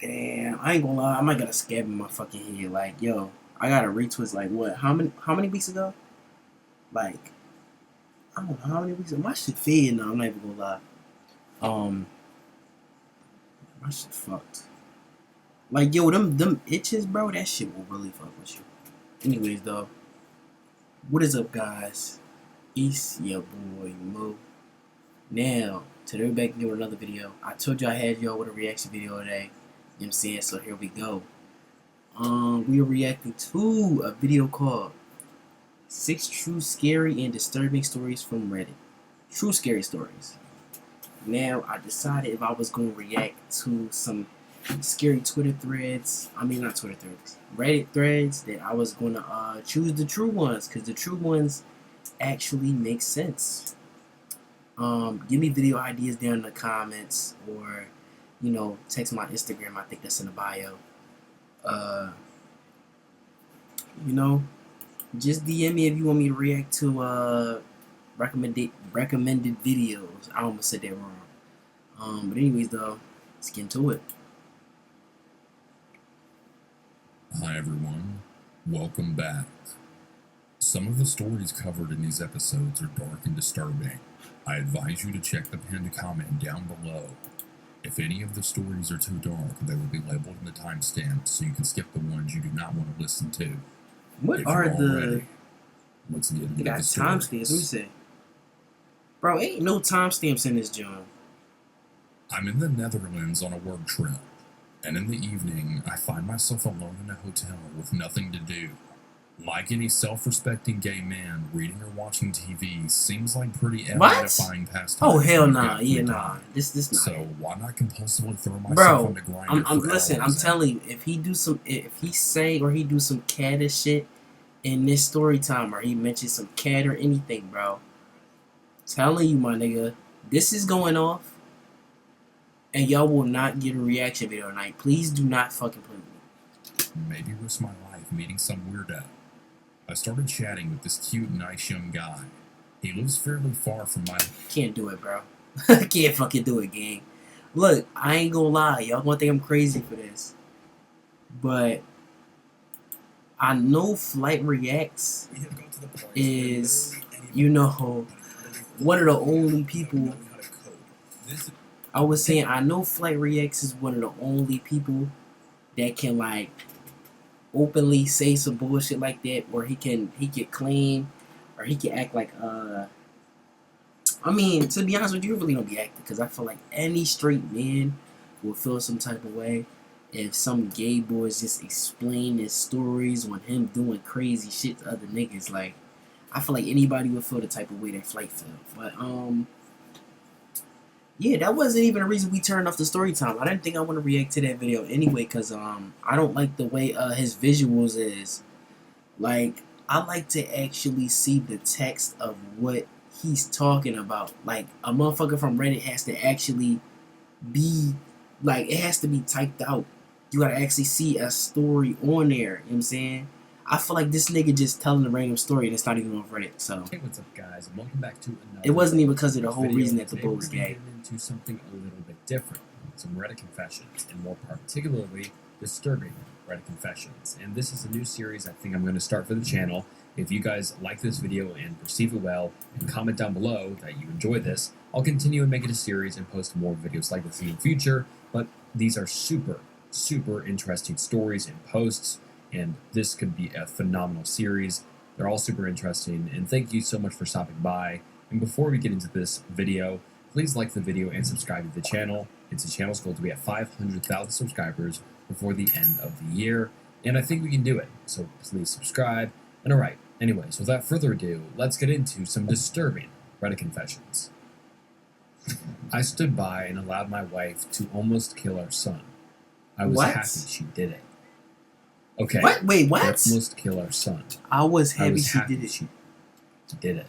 Damn, I ain't gonna lie. I might got a scab in my fucking head. Like, yo, I got a retwist. Like, what? How many weeks ago? Like, I don't know how many weeks ago. My shit fading now. I'm not even gonna lie. Um, my shit fucked. Like, yo, them itches, bro. That shit will really fuck with you. Anyways, though, what is up, guys? It's your boy Mo. Now, today we're back doing another video. I told you I had y'all with a reaction video today. You know what I'm saying? So here we go. We are reacting to a video called 6 True Scary and Disturbing Stories from Reddit. True Scary Stories. Now, I decided if I was going to react to some scary Twitter threads, I mean not Twitter threads, Reddit threads, that I was going to choose the true ones, because the true ones actually make sense. Give me video ideas down in the comments, or, you know, text my Instagram. I think that's in the bio. You know, just DM me if you want me to react to recommended videos. I almost said that wrong. But anyways, though, let's get into it. Hi everyone, welcome back. Some of the stories covered in these episodes are dark and disturbing. I advise you to check the pinned comment down below. If any of the stories are too dark, they will be labeled in the timestamp so you can skip the ones you do not want to listen to. What are the... Let's get into They got the stories. timestamps. Let me see. Bro, ain't no timestamps in this joint. I'm in the Netherlands on a work trip, and in the evening, I find myself alone in a hotel with nothing to do. Like any self-respecting gay man, reading or watching TV seems like pretty edifying pastime. Oh hell nah, yeah nah. This not. So why not compulsively throw myself on the grind? I'm telling you, if he say or he do some caddish shit in this story time, or he mentions some cat or anything, bro, telling you, my nigga, this is going off, and y'all will not get a reaction video tonight. Please do not fucking play with me. Maybe risk my life meeting some weirdo. I started chatting with this cute, nice young guy. He lives fairly far from my... Can't do it, bro. Can't fucking do it, gang. Look, I ain't gonna lie. Y'all gonna think I'm crazy for this. But I know Flight Reacts is, you know, one of the only people... I was saying, I know Flight Reacts is one of the only people that can, like, openly say some bullshit like that, where he can claim, or he can act like I mean, to be honest with you, really don't be acting, because I feel like any straight man will feel some type of way if some gay boys just explain his stories on him doing crazy shit to other niggas. Like, I feel like anybody would feel the type of way that Flight feel. But yeah, that wasn't even a reason we turned off the story time. I didn't think I want to react to that video anyway, because I don't like the way his visuals is. Like, I like to actually see the text of what he's talking about. Like, a motherfucker from Reddit has to actually be, like, it has to be typed out. You gotta actually see a story on there, you know what I'm saying? I feel like this nigga just telling a random story and it's not even on Reddit, so. Hey, what's up, guys, and welcome back to another... It wasn't even because of the whole reason that the bull was gay. Into something a little bit different, some Reddit confessions, and more particularly disturbing Reddit confessions. And this is a new series I think I'm going to start for the channel. If you guys like this video and perceive it well, and comment down below that you enjoy this, I'll continue and make it a series and post more videos like this in the future. But these are super interesting stories and posts, and this could be a phenomenal series. They're all super interesting, and thank you so much for stopping by. And before we get into this video, please like the video and subscribe to the channel. It's the channel's goal to be at 500,000 subscribers before the end of the year, and I think we can do it, so please subscribe. And alright, anyways, without further ado, let's get into some disturbing Reddit confessions. I stood by and allowed my wife to almost kill our son. I was happy she did it. Okay. What? Wait, what? Almost kill our son. I was happy she did it. She did it.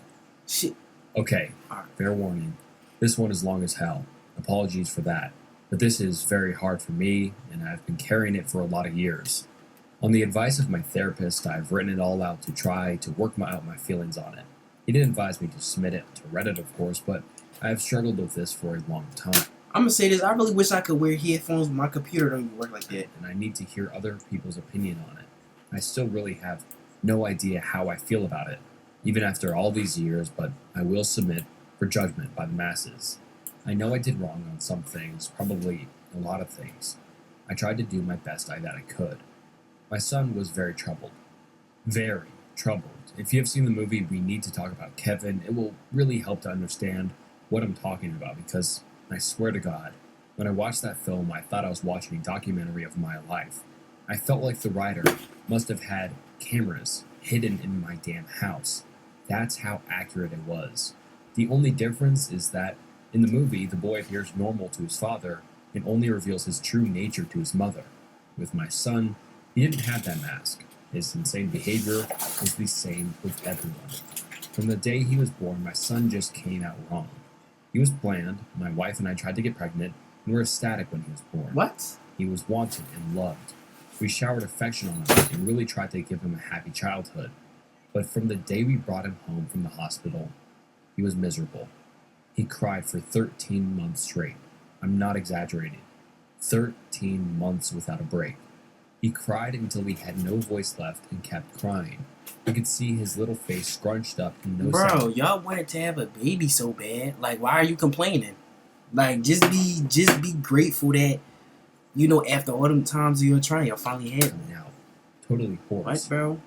Shit. Okay, fair warning. This one is long as hell. Apologies for that. But this is very hard for me, and I've been carrying it for a lot of years. On the advice of my therapist, I've written it all out to try to work out my feelings on it. He didn't advise me to submit it to Reddit, of course, but I have struggled with this for a long time. I'm gonna say this. I really wish I could wear headphones, but my computer don't even work like that. and I need to hear other people's opinion on it. I still really have no idea how I feel about it, even after all these years, but I will submit for judgment by the masses. I know I did wrong on some things, probably a lot of things. I tried to do my best that I could. My son was very troubled. Very troubled. If you have seen the movie We Need to Talk About Kevin, it will really help to understand what I'm talking about because I swear to God, when I watched that film, I thought I was watching a documentary of my life. I felt like the writer must have had cameras hidden in my damn house. That's how accurate it was. The only difference is that in the movie, the boy appears normal to his father and only reveals his true nature to his mother. With my son, he didn't have that mask. His insane behavior was the same with everyone. From the day he was born, my son just came out wrong. He was bland, my wife and I tried to get pregnant, and were ecstatic when he was born. What? He was wanted and loved. We showered affection on him and really tried to give him a happy childhood. But from the day we brought him home from the hospital, he was miserable. He cried for 13 months straight. I'm not exaggerating. 13 months without a break. He cried until he had no voice left and kept crying. You could see his little face scrunched up and no Bro, sound. y'all wanted to have a baby so bad. Like, why are you complaining? Like, just be grateful that, you know, after all them times you were trying, y'all finally had one. Now, totally hoarse. Right, bro?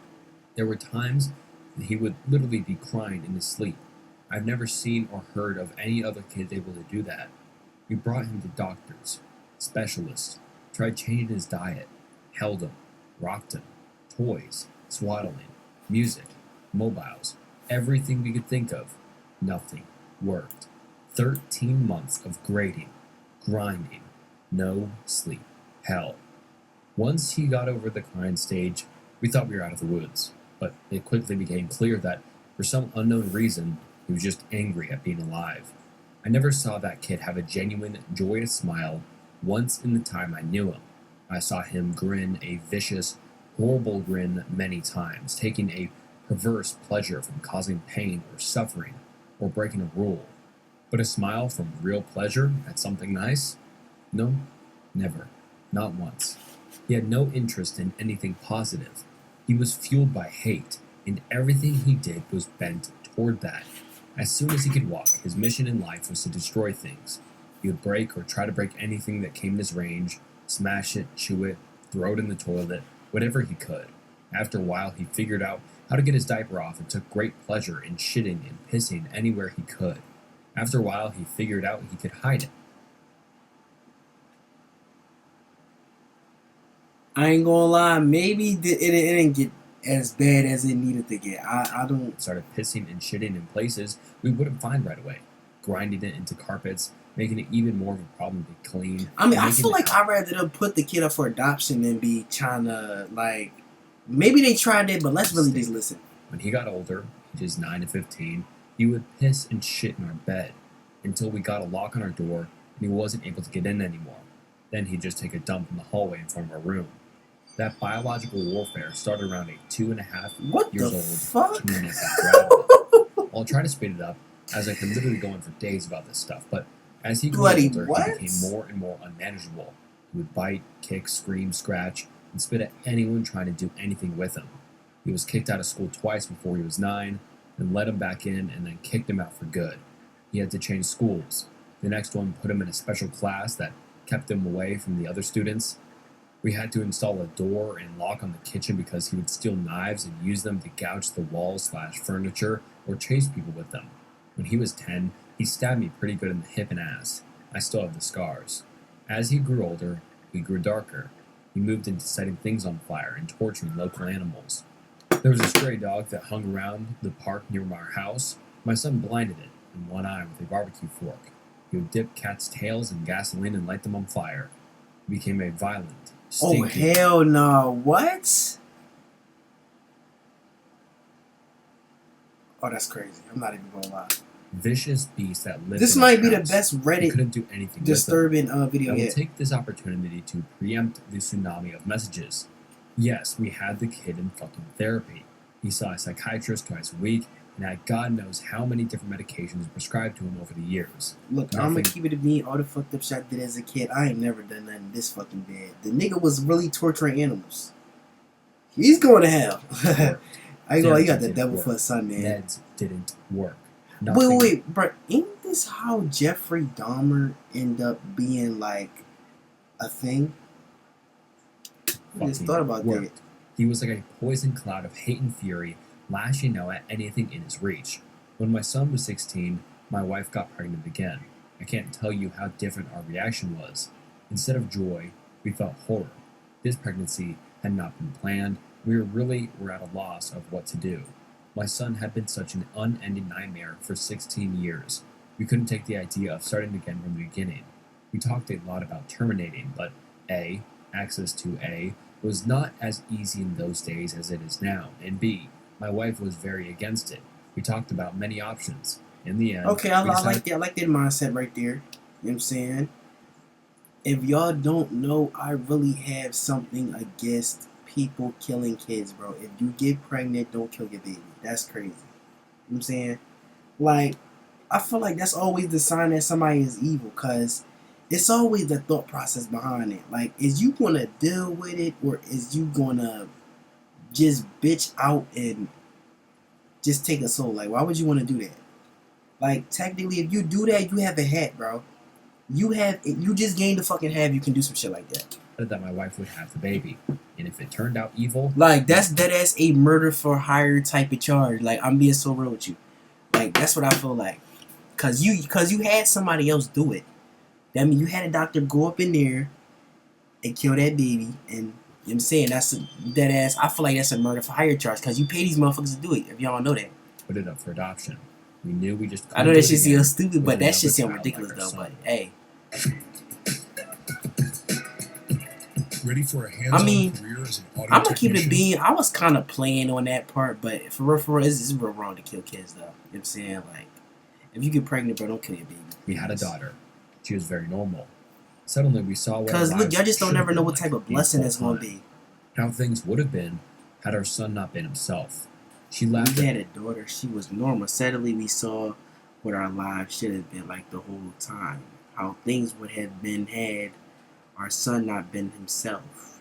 There were times that he would literally be crying in his sleep. I've never seen or heard of any other kid able to do that. We brought him to doctors, specialists, tried changing his diet, held him, rocked him, toys, swaddling, music, mobiles, everything we could think of. Nothing worked. 13 months of grading, grinding, no sleep, hell. Once he got over the crying stage, we thought we were out of the woods, but it quickly became clear that, for some unknown reason, he was just angry at being alive. I never saw that kid have a genuine, joyous smile once in the time I knew him. I saw him grin a vicious, horrible grin many times, taking a perverse pleasure from causing pain or suffering or breaking a rule. But a smile from real pleasure at something nice? No, never. Not once. He had no interest in anything positive. He was fueled by hate, and everything he did was bent toward that. As soon as he could walk, his mission in life was to destroy things. He would break or try to break anything that came in his range, smash it, chew it, throw it in the toilet, whatever he could. After a while, he figured out how to get his diaper off and took great pleasure in shitting and pissing anywhere he could. After a while, he figured out he could hide it. I ain't gonna lie, maybe it didn't get as bad as it needed to get. I don't. Started pissing and shitting in places we wouldn't find right away, grinding it into carpets, making it even more of a problem to clean. I mean, I making feel the like I'd rather them put the kid up for adoption than be trying to, like, maybe they tried it, but let's really just listen. When he got older, ages 9 to 15, he would piss and shit in our bed until we got a lock on our door and he wasn't able to get in anymore. Then he'd just take a dump in the hallway in front of our room. That biological warfare started around a 2.5 What years the old fuck? kinetic gravity. I'll try to speed it up, as I could literally go on for days about this stuff, but as he grew Bloody older, what? he became more and more unmanageable. He would bite, kick, scream, scratch, and spit at anyone trying to do anything with him. He was kicked out of school twice before he was 9, then let him back in, and then kicked him out for good. He had to change schools. The next one put him in a special class that kept him away from the other students. We had to install a door and lock on the kitchen because he would steal knives and use them to gouge the walls/furniture or chase people with them. When he was 10, he stabbed me pretty good in the hip and ass. I still have the scars. As he grew older, he grew darker. He moved into setting things on fire and torturing local animals. There was a stray dog that hung around the park near our house. My son blinded it in one eye with a barbecue fork. He would dip cats' tails in gasoline and light them on fire. He became a violent, Oh, stinking, hell no. What? Oh, that's crazy. I'm not even gonna lie. vicious beast that lived This in might our be the house. best We Reddit couldn't do anything with them. disturbing I video will yet. take this opportunity to preempt the tsunami of messages. Yes, we had the kid in fucking therapy. He saw a psychiatrist twice a week, and had God knows how many different medications prescribed to him over the years. Look, I'm Nothing- gonna keep it to me. All the fucked up shit I did as a kid, I ain't never done nothing this fucking bad. The nigga was really torturing animals. He's going to hell. I ain't gonna. You got the Didn't devil work. for a son, man. Meds didn't work. Wait, bro. Ain't this how Jeffrey Dahmer end up being like a thing? I just fucking thought about worked. that. He was like a poison cloud of hate and fury, lashing out at anything in his reach. When my son was 16, my wife got pregnant again. I can't tell you how different our reaction was. Instead of joy, we felt horror. This pregnancy had not been planned. We were at a loss of what to do. My son had been such an unending nightmare for 16 years. We couldn't take the idea of starting again from the beginning. We talked a lot about terminating, but A, access to A, was not as easy in those days as it is now, and B, my wife was very against it. We talked about many options. In the end, Okay, I we like decided- that. I like that mindset right there. You know what I'm saying? If y'all don't know, I really have something against people killing kids, bro. If you get pregnant, don't kill your baby. That's crazy. You know what I'm saying? Like, I feel like that's always the sign that somebody is evil, because it's always the thought process behind it. Like, is you gonna deal with it, or is you gonna just bitch out and just take a soul? Like, why would you want to do that? Like, technically, if you do that, you have a hat, bro. You just gained a fucking hat. You can do some shit like that. that my wife would have the baby. And if it turned out evil, Like, that's a murder for hire type of charge. Like, I'm being so real with you. Like, that's what I feel like. Cause you had somebody else do it. That mean you had a doctor go up in there and kill that baby. And you know what I'm saying, that's that ass. I feel like that's a murder for hire charge. Cause you pay these motherfuckers to do it. If y'all don't know that. put it up for adoption. We knew we just I know couldn't that do it shit again sounds stupid, with but that shit another sound child ridiculous like our though. But son. hey, Ready for a hands-on career as an audio I'm gonna keep it technician? being. I was kind of playing on that part, but for real, it's real wrong to kill kids though. You know what I'm saying? Like, if you get pregnant, bro, don't kill your baby. We had a daughter. She was very normal. Suddenly, we saw what our Cause look, lives y'all just don't should never have know been what like type of being blessing that's gonna full-time. be. How things would have been had our son not been himself. She laughed We at had a daughter. She was normal. Suddenly, we saw what our lives should have been like the whole time. How things would have been had our son not been himself.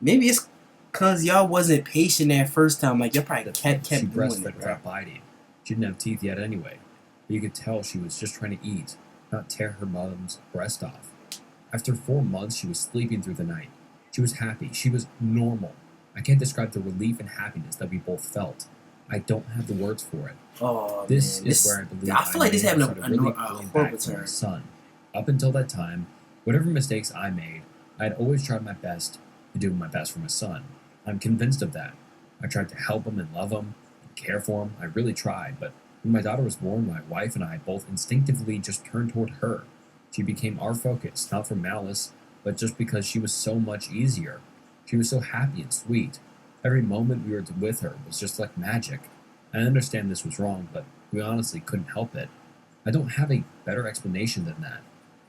Maybe it's cause y'all wasn't patient that first time. Like y'all probably that kept she doing breastfed it, right? without biting. She didn't have teeth yet anyway. But you could tell she was just trying to eat, not tear her mom's breast off. After 4 months, she was sleeping through the night. She was happy. She was normal. I can't describe the relief and happiness that we both felt. I don't have the words for it. Oh This man, is where I believe I feel like this may have having started really pulling horrible back from my turn. son. Up until that time, whatever mistakes I made, I had always tried my best to do my best for my son. I'm convinced of that. I tried to help him and love him and care for him. I really tried, but when my daughter was born, my wife and I both instinctively just turned toward her. She became our focus, not from malice, but just because she was so much easier. She was so happy and sweet. Every moment we were with her was just like magic. I understand this was wrong, but we honestly couldn't help it. I don't have a better explanation than that.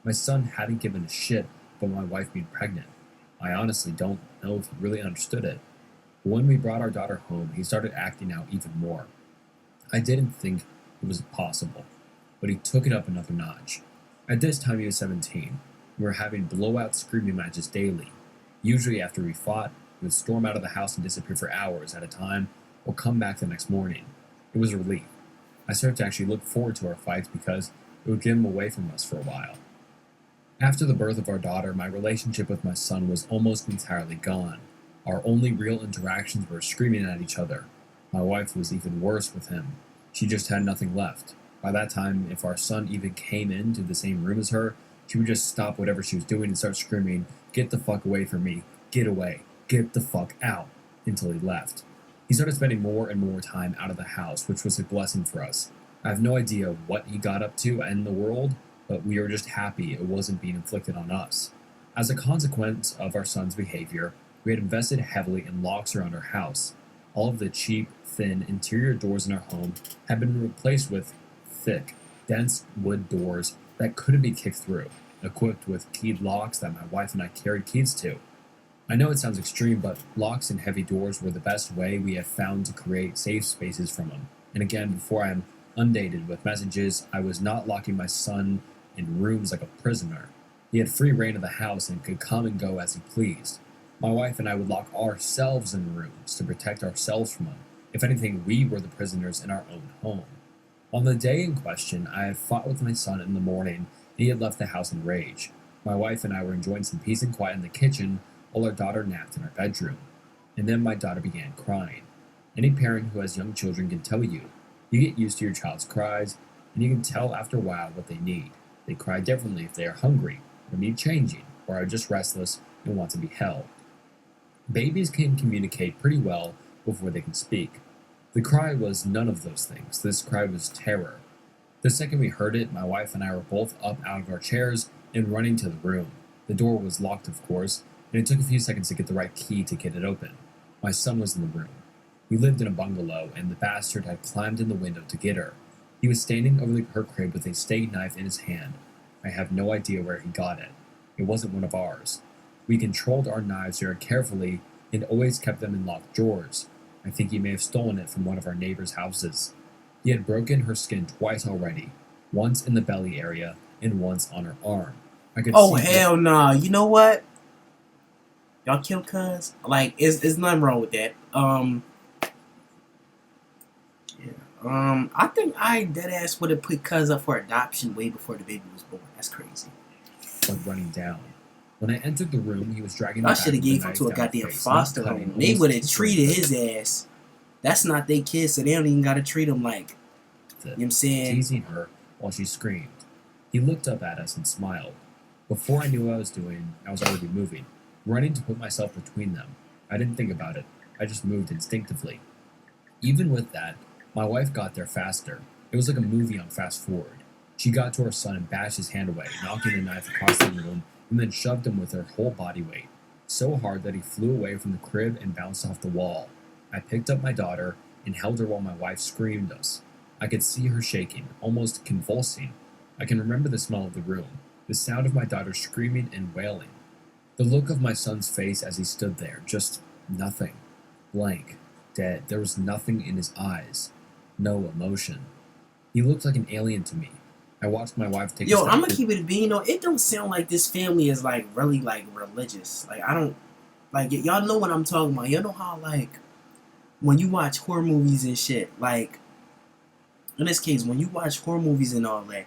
My son hadn't given a shit about my wife being pregnant. I honestly don't know if he really understood it. But when we brought our daughter home, he started acting out even more. I didn't think it was possible, but he took it up another notch. At this time, he was 17. We were having blowout screaming matches daily. Usually, after we fought, he would storm out of the house and disappear for hours at a time, or come back the next morning. It was a relief. I started to actually look forward to our fights because it would get him away from us for a while. After the birth of our daughter, my relationship with my son was almost entirely gone. Our only real interactions were screaming at each other. My wife was even worse with him. She just had nothing left. By that time, if our son even came into the same room as her, she would just stop whatever she was doing and start screaming, "Get the fuck away from me! Get away! Get the fuck out!" until he left. He started spending more and more time out of the house, which was a blessing for us. I have no idea what he got up to in the world, but we were just happy it wasn't being inflicted on us. As a consequence of our son's behavior, we had invested heavily in locks around our house. All of the cheap, thin interior doors in our home had been replaced with thick, dense wood doors that couldn't be kicked through, equipped with keyed locks that my wife and I carried keys to. I know it sounds extreme, but locks and heavy doors were the best way we have found to create safe spaces from him. And again, before I'm undated with messages, I was not locking my son in rooms like a prisoner. He had free reign of the house and could come and go as he pleased. My wife and I would lock ourselves in rooms to protect ourselves from him. If anything, we were the prisoners in our own home. On the day in question, I had fought with my son in the morning, and he had left the house in rage. My wife and I were enjoying some peace and quiet in the kitchen while our daughter napped in our bedroom. And then my daughter began crying. Any parent who has young children can tell you. You get used to your child's cries, and you can tell after a while what they need. They cry differently if they are hungry, or need changing, or are just restless and want to be held. Babies can communicate pretty well before they can speak. The cry was none of those things. This cry was terror. The second we heard it, my wife and I were both up out of our chairs and running to the room. The door was locked, of course, and it took a few seconds to get the right key to get it open. My son was in the room. We lived in a bungalow, and the bastard had climbed in the window to get her. He was standing over her crib with a steak knife in his hand. I have no idea where he got it. It wasn't one of ours. We controlled our knives very carefully and always kept them in locked drawers. I think he may have stolen it from one of our neighbors' houses. He had broken her skin twice already, once in the belly area and once on her arm. I could Oh see hell nah! You know what? Y'all killed cuz. Like, it's nothing wrong with that. I think I deadass would have put cuz up for adoption way before the baby was born. That's crazy. blood running down. When I entered the room, he was dragging I the should have back of the gave him knife to a down her goddamn face, foster not cutting, home. They almost would have tickling treated her. his ass. That's not their kid, so they don't even gotta treat him like, you know what I'm saying? Teasing her while she screamed. He looked up at us and smiled. Before I knew what I was doing, I was already moving, running to put myself between them. I didn't think about it. I just moved instinctively. Even with that, my wife got there faster. It was like a movie on fast forward. She got to her son and bashed his hand away, knocking the knife across the room, and then shoved him with her whole body weight, so hard that he flew away from the crib and bounced off the wall. I picked up my daughter and held her while my wife screamed us. I could see her shaking, almost convulsing. I can remember the smell of the room, the sound of my daughter screaming and wailing. The look of my son's face as he stood there, just nothing. Blank. Dead. There was nothing in his eyes. No emotion. He looked like an alien to me. I watched my wife take a Yo, step I'm gonna keep it being, it don't sound like this family is like really like religious. Like, I don't, like, y'all know what I'm talking about. You know how, like, when you watch horror movies and shit, like, in this case, when you watch horror movies and all that,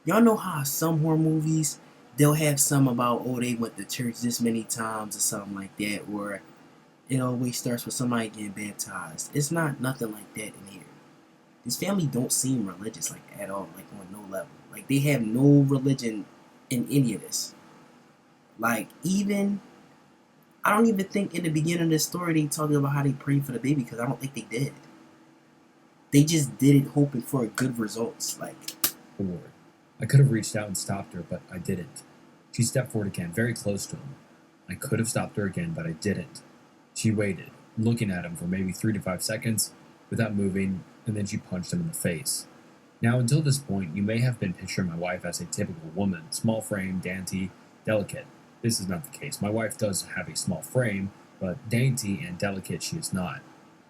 y'all know how some horror movies, they'll have some about, oh, they went to church this many times or something like that, or it always starts with somebody getting baptized. It's not nothing like that in here. This family don't seem religious, like, at all, like, on no level. Like, they have no religion in any of this. Like, even, I don't even think in the beginning of the story they talking about how they prayed for the baby, because I don't think they did. They just did it hoping for good results. Like, forward. I could have reached out and stopped her, but I didn't. She stepped forward again, very close to him. I could have stopped her again, but I didn't. She waited, looking at him for maybe 3 to 5 seconds, without moving, and then she punched him in the face. Now, until this point, you may have been picturing my wife as a typical woman, small frame, dainty, delicate. This is not the case. My wife does have a small frame, but dainty and delicate she is not.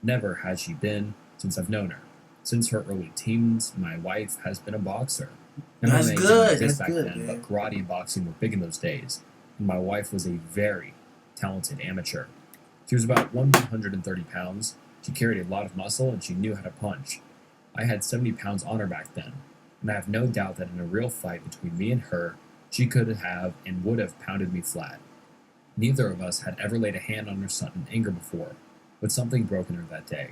Never has she been since I've known her. Since her early teens, my wife has been a boxer. That's MMA good, didn't exist that's back good, then, man. but karate and boxing were big in those days, and my wife was a very talented amateur. She was about 130 pounds. She carried a lot of muscle, and she knew how to punch. I had 70 pounds on her back then, and I have no doubt that in a real fight between me and her, she could have and would have pounded me flat. Neither of us had ever laid a hand on her son in anger before, but something broke in her that day,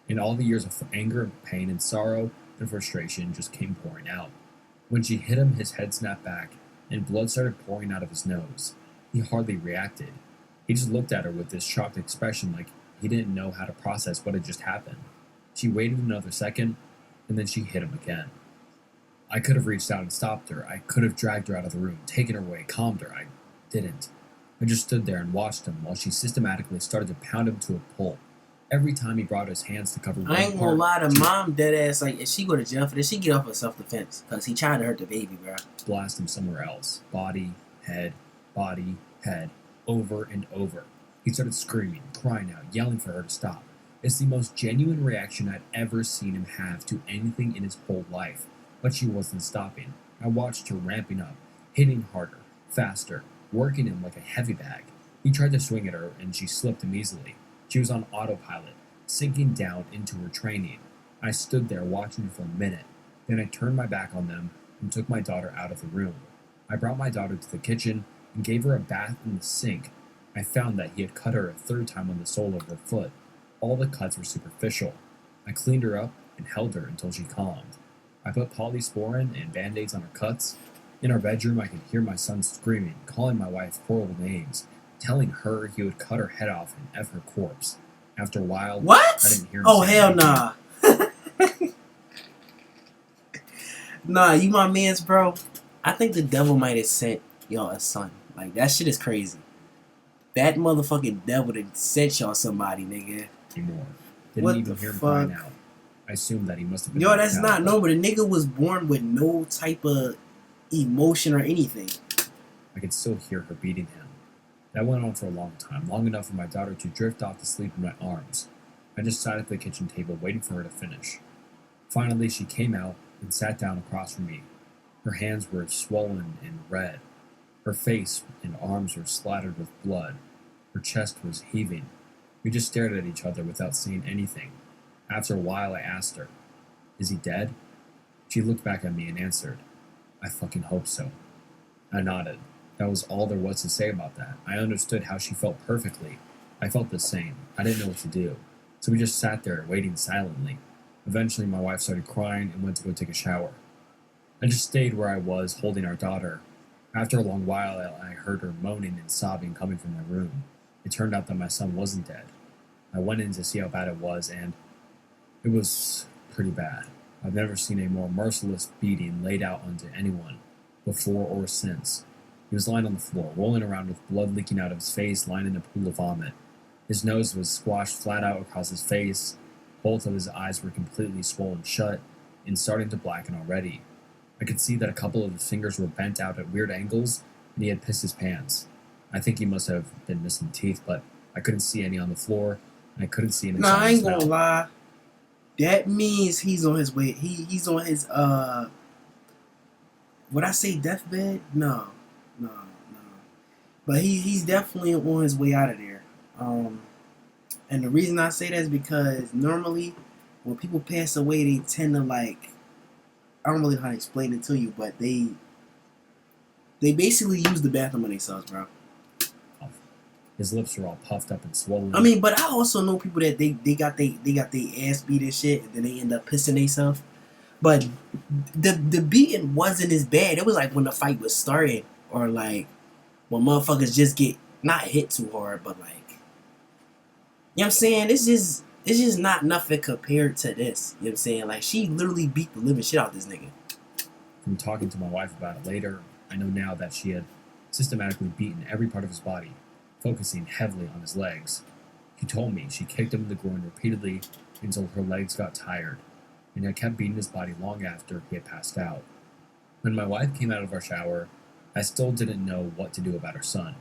and all the years of anger, pain, and sorrow and frustration just came pouring out. When she hit him, his head snapped back, and blood started pouring out of his nose. He hardly reacted. He just looked at her with this shocked expression like he didn't know how to process what had just happened. She waited another second, and then she hit him again. I could have reached out and stopped her. I could have dragged her out of the room, taken her away, calmed her. I didn't. I just stood there and watched him while she systematically started to pound him to a pulp. Every time he brought his hands to cover one I ain't gonna part, lie, to she mom dead ass, like, if she go to jail for this, she get off of self-defense, because he tried to hurt the baby, bro. would blast him somewhere else. Body, head, over and over. He started screaming, crying out, yelling for her to stop. It's the most genuine reaction I'd ever seen him have to anything in his whole life, but she wasn't stopping. I watched her ramping up, hitting harder, faster, working him like a heavy bag. He tried to swing at her, and she slipped him easily. She was on autopilot, sinking down into her training. I stood there watching for a minute. Then I turned my back on them and took my daughter out of the room. I brought my daughter to the kitchen and gave her a bath in the sink. I found that he had cut her a third time on the sole of her foot. All the cuts were superficial. I cleaned her up and held her until she calmed. I put polysporin and band-aids on her cuts. In our bedroom, I could hear my son screaming, calling my wife horrible names, telling her he would cut her head off and F her corpse. After a while, What? I didn't hear him Oh, say hell anything. nah. Nah, you my mans, bro. I think the devil might have sent y'all a son. Like, that shit is crazy. That motherfucking devil that sent y'all somebody, nigga. Anymore. Didn't What even the hear him fuck? crying out. I assumed that he must have been Yo, knocked that's out, not but no, but the nigga was born with no type of emotion or anything. I could still hear her beating him. That went on for a long time, long enough for my daughter to drift off to sleep in my arms. I just sat at the kitchen table waiting for her to finish. Finally, she came out and sat down across from me. Her hands were swollen and red. Her face and arms were splattered with blood. Her chest was heaving. We just stared at each other without saying anything. After a while, I asked her, "Is he dead?" She looked back at me and answered, "I fucking hope so." I nodded. That was all there was to say about that. I understood how she felt perfectly. I felt the same. I didn't know what to do. So we just sat there, waiting silently. Eventually, my wife started crying and went to go take a shower. I just stayed where I was, holding our daughter. After a long while, I heard her moaning and sobbing coming from my room. It turned out that my son wasn't dead. I went in to see how bad it was, and it was pretty bad. I've never seen a more merciless beating laid out onto anyone, before or since. He was lying on the floor, rolling around with blood leaking out of his face, lying in a pool of vomit. His nose was squashed flat out across his face. Both of his eyes were completely swollen shut and starting to blacken already. I could see that a couple of his fingers were bent out at weird angles, and he had pissed his pants. I think he must have been missing teeth, but I couldn't see any on the floor, and I couldn't see any Nah, inside I his ain't gonna mouth. lie. That means he's on his way. He's on his would I say deathbed? No. But he's definitely on his way out of there. And the reason I say that is because normally when people pass away, they tend to like, I don't really know how to explain it to you, but they basically use the bathroom on themselves, bro. His lips were all puffed up and swollen. I mean, but I also know people that they got their ass beat and shit, and then they end up pissing themselves. But the beating wasn't as bad. It was like when the fight was starting, or like when motherfuckers just get not hit too hard, but like, you know what I'm saying? It's just not nothing compared to this. You know what I'm saying? Like, she literally beat the living shit out of this nigga. From talking to my wife about it later, I know now that she had systematically beaten every part of his body, focusing heavily on his legs. She told me she kicked him in the groin repeatedly until her legs got tired, and had kept beating his body long after he had passed out. When my wife came out of our shower, I still didn't know what to do about her son.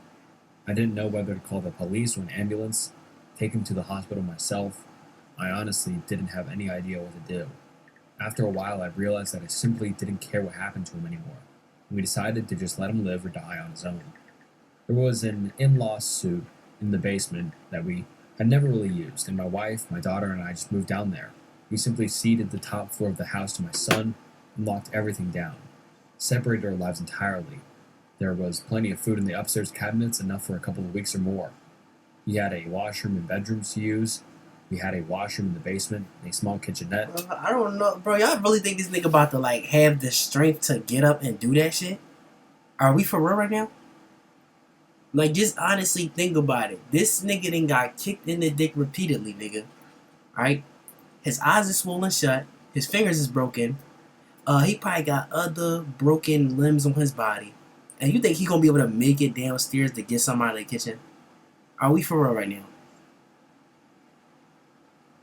I didn't know whether to call the police or an ambulance, take him to the hospital myself. I honestly didn't have any idea what to do. After a while, I realized that I simply didn't care what happened to him anymore, and we decided to just let him live or die on his own. There was an in-law suite in the basement that we had never really used, and my wife, my daughter, and I just moved down there. We simply ceded the top floor of the house to my son and locked everything down, separated our lives entirely. There was plenty of food in the upstairs cabinets, enough for a couple of weeks or more. We had a washroom and bedrooms to use. We had a washroom in the basement, and a small kitchenette. I don't know, bro. Y'all really think this nigga about to like have the strength to get up and do that shit? Are we for real right now? Like, just honestly think about it. This nigga done got kicked in the dick repeatedly, nigga. Alright? His eyes are swollen shut. His fingers is broken. He probably got other broken limbs on his body. And you think he gonna be able to make it downstairs to get something out of the kitchen? Are we for real right now?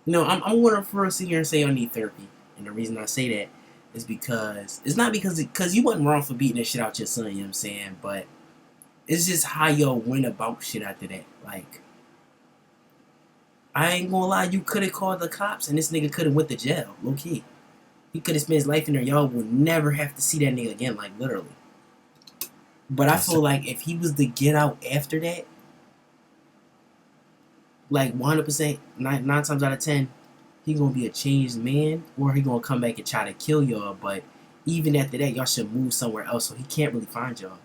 No, I'm going to first sit here and say I need therapy. And the reason I say that is because, it's not because you wasn't wrong for beating this shit out your son, you know what I'm saying? But it's just how y'all went about shit after that. Like, I ain't gonna lie, you could have called the cops and this nigga could have went to jail, low key. He could have spent his life in there. Y'all would never have to see that nigga again, like literally. But I feel like if he was to get out after that, like 100%, nine times out of 10, he gonna be a changed man, or he gonna come back and try to kill y'all. But even after that, y'all should move somewhere else so he can't really find y'all.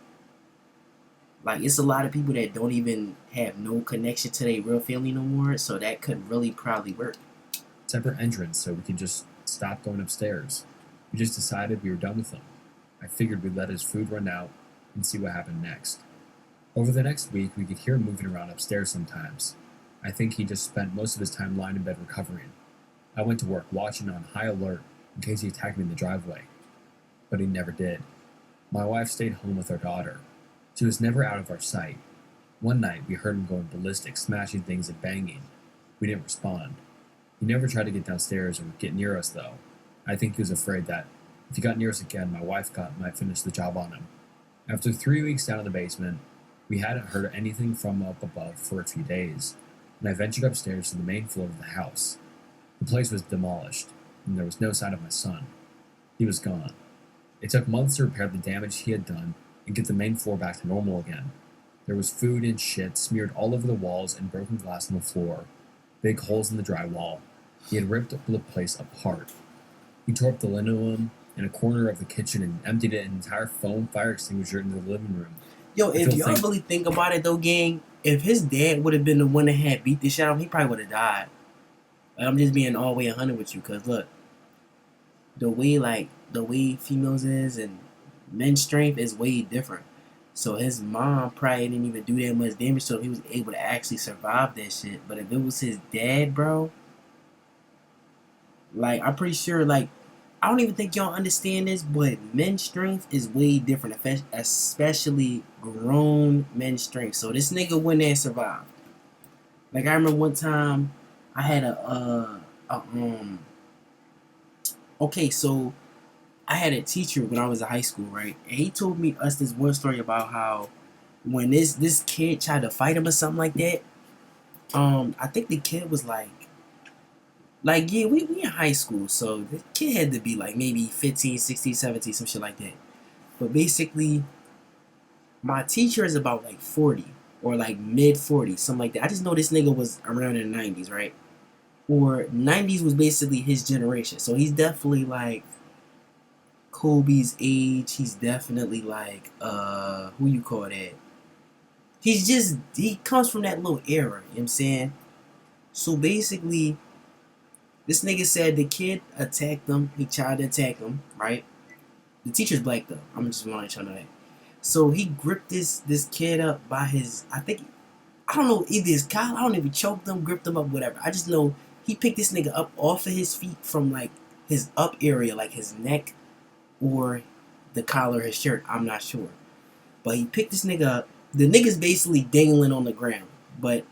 Like, it's a lot of people that don't even have no connection to their real family no more, so that could really probably work. Separate entrance so we could just stop going upstairs. We just decided we were done with him. I figured we'd let his food run out and see what happened next. Over the next week, we could hear him moving around upstairs sometimes. I think he just spent most of his time lying in bed recovering. I went to work watching on high alert in case he attacked me in the driveway. But he never did. My wife stayed home with our daughter. She was never out of our sight. One night, we heard him going ballistic, smashing things and banging. We didn't respond. He never tried to get downstairs or get near us, though. I think he was afraid that if he got near us again, my wife might finish the job on him. After 3 weeks down in the basement, we hadn't heard anything from up above for a few days, and I ventured upstairs to the main floor of the house. The place was demolished, and there was no sign of my son. He was gone. It took months to repair the damage he had done and get the main floor back to normal again. There was food and shit smeared all over the walls and broken glass on the floor, big holes in the drywall. He had ripped the place apart. He tore up the linoleum in a corner of the kitchen and emptied an entire foam fire extinguisher into the living room. Yo, if y'all really think about it though, gang, if his dad would have been the one that had beat the shit out of him, he probably would have died. Like, I'm just being all the way 100 with you, cause look, the way females is and men's strength is way different. So his mom probably didn't even do that much damage to him. He was able to actually survive that shit. But if it was his dad, bro, like, I'm pretty sure, like, I don't even think y'all understand this, but men's strength is way different, especially grown men's strength. So this nigga went there and survived. Like, I remember one time I had okay, so I had a teacher when I was in high school, right? And he told me this one story about how when this kid tried to fight him or something like that, I think the kid was like yeah, we in high school, so the kid had to be like maybe 15, 16, 17, some shit like that. But basically, my teacher is about like 40 or like mid 40s, something like that. I just know this nigga was around in the 90s, right? Or 90s was basically his generation. So he's definitely like Kobe's age. He's definitely like, who you call that? He comes from that little era, you know what I'm saying? So basically, this nigga said the kid attacked him. He tried to attack him, right? The teacher's black though. I'm just wanting to know that. So he gripped this kid up by his, I don't know, either his collar, I don't know if he choked him, gripped him up, whatever. I just know he picked this nigga up off of his feet from like his up area, like his neck or the collar of his shirt. I'm not sure. But he picked this nigga up. The nigga's basically dangling on the ground. But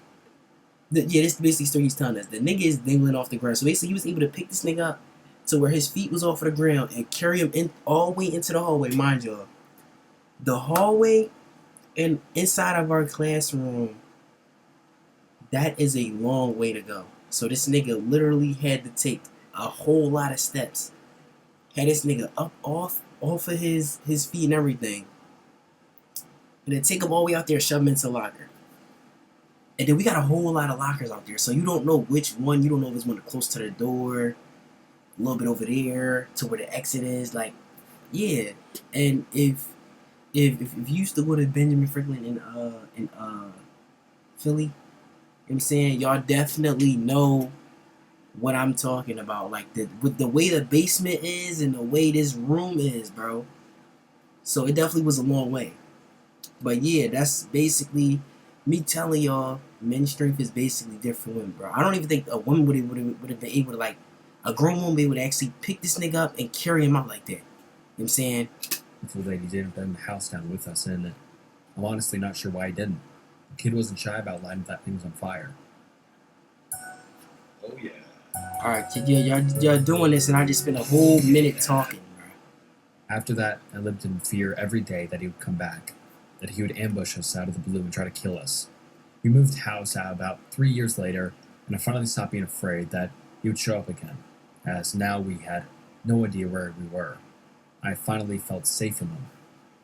this basically story he's telling us. The nigga is dangling off the ground. So basically he was able to pick this nigga up to where his feet was off of the ground and carry him in all the way into the hallway. Mind y'all, the hallway and inside of our classroom, that is a long way to go. So this nigga literally had to take a whole lot of steps. Had this nigga up off of his feet and everything. And then take him all the way out there and shove him into a locker. And then we got a whole lot of lockers out there. So you don't know which one. You don't know if it's one close to the door, a little bit over there to where the exit is. Like, yeah. And if you used to go to Benjamin Franklin in Philly, you know what I'm saying, y'all definitely know what I'm talking about. Like, with the way the basement is and the way this room is, bro. So it definitely was a long way. But yeah, that's basically me telling y'all men's strength is basically different from women, bro. I don't even think a woman would have been able to, like, a grown woman be able to actually pick this nigga up and carry him out like that. You know what I'm saying? The lady didn't burn the house down with us in it. I'm honestly not sure why he didn't. The kid wasn't shy about lighting that thing on fire. Oh yeah. Alright, y'all doing this and I just spent a whole minute talking, bro. After that, I lived in fear every day that he would come back, that he would ambush us out of the blue and try to kill us. We moved house out about 3 years later, and I finally stopped being afraid that he would show up again, as now we had no idea where we were. I finally felt safe in them.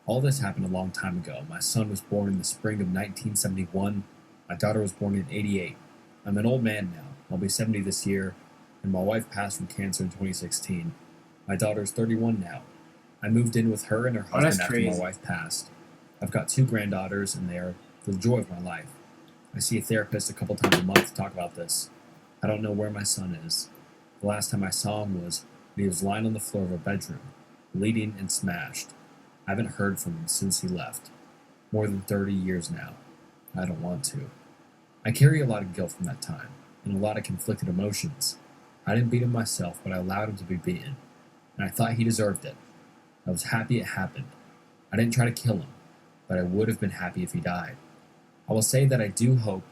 All this happened a long time ago. My son was born in the spring of 1971. My daughter was born in 88. I'm an old man now. I'll be 70 this year, and my wife passed from cancer in 2016. My daughter's 31 now. I moved in with her and her Oh, that's husband after crazy. my wife passed. I've got 2 granddaughters, and they are the joy of my life. I see a therapist a couple times a month to talk about this. I don't know where my son is. The last time I saw him was when he was lying on the floor of a bedroom, bleeding and smashed. I haven't heard from him since he left. More than 30 years now. I don't want to. I carry a lot of guilt from that time, and a lot of conflicted emotions. I didn't beat him myself, but I allowed him to be beaten, and I thought he deserved it. I was happy it happened. I didn't try to kill him, but I would have been happy if he died. I will say that I do hope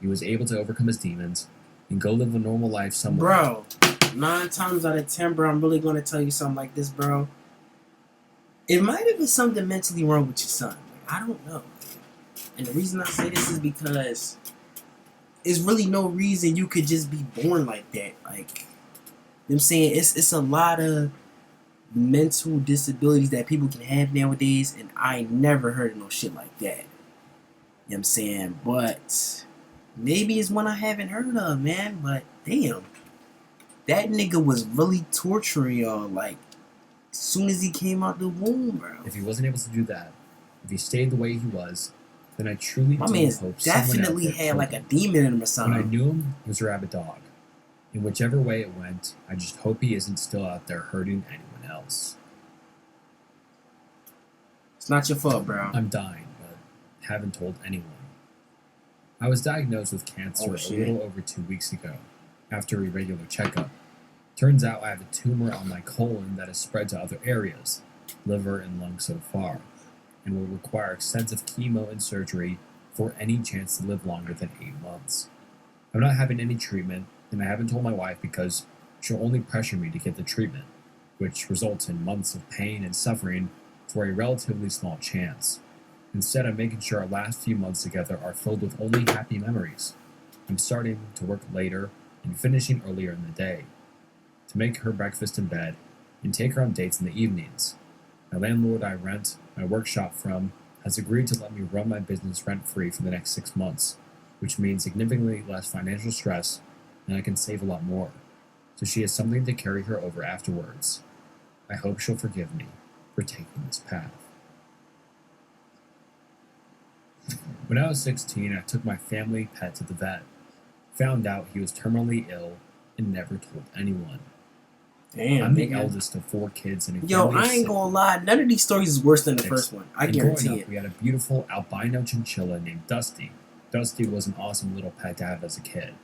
he was able to overcome his demons and go live a normal life somewhere. Bro, 9 times out of 10, bro, I'm really going to tell you something like this, bro. It might have been something mentally wrong with your son. Like, I don't know. And the reason I say this is because there's really no reason you could just be born like that. Like, you know what I'm saying? It's a lot of mental disabilities that people can have nowadays, and I never heard of no shit like that. You know what I'm saying? But maybe it's one I haven't heard of, man. But damn, that nigga was really torturing y'all, like, as soon as he came out the womb, bro. If he wasn't able to do that, if he stayed the way he was, then I truly My do man's hope someone out definitely there had killed like a him. demon in him or When I something. knew him, he was a rabid dog. In whichever way it went, I just hope he isn't still out there hurting anyone else. It's not your fault, bro. I'm dying, but haven't told anyone. I was diagnosed with cancer Oh, a shit. little over 2 weeks ago, after a regular checkup. Turns out I have a tumor on my colon that has spread to other areas, liver and lung so far, and will require extensive chemo and surgery for any chance to live longer than 8 months. I'm not having any treatment, and I haven't told my wife because she'll only pressure me to get the treatment, which results in months of pain and suffering for a relatively small chance. Instead, I'm making sure our last few months together are filled with only happy memories. I'm starting to work later and finishing earlier in the day, to make her breakfast in bed and take her on dates in the evenings. My landlord I rent my workshop from has agreed to let me run my business rent-free for the next 6 months, which means significantly less financial stress, and I can save a lot more, so she has something to carry her over afterwards. I hope she'll forgive me for taking this path. When I was 16, I took my family pet to the vet, found out he was terminally ill, and never told anyone. Damn, I'm the nigga. eldest of 4 kids and a Yo, family of I ain't gonna 6. lie. None of these stories is worse than the Six. first one. I And guarantee growing it. up, we had a beautiful albino chinchilla named Dusty. Dusty was an awesome little pet to have as a kid.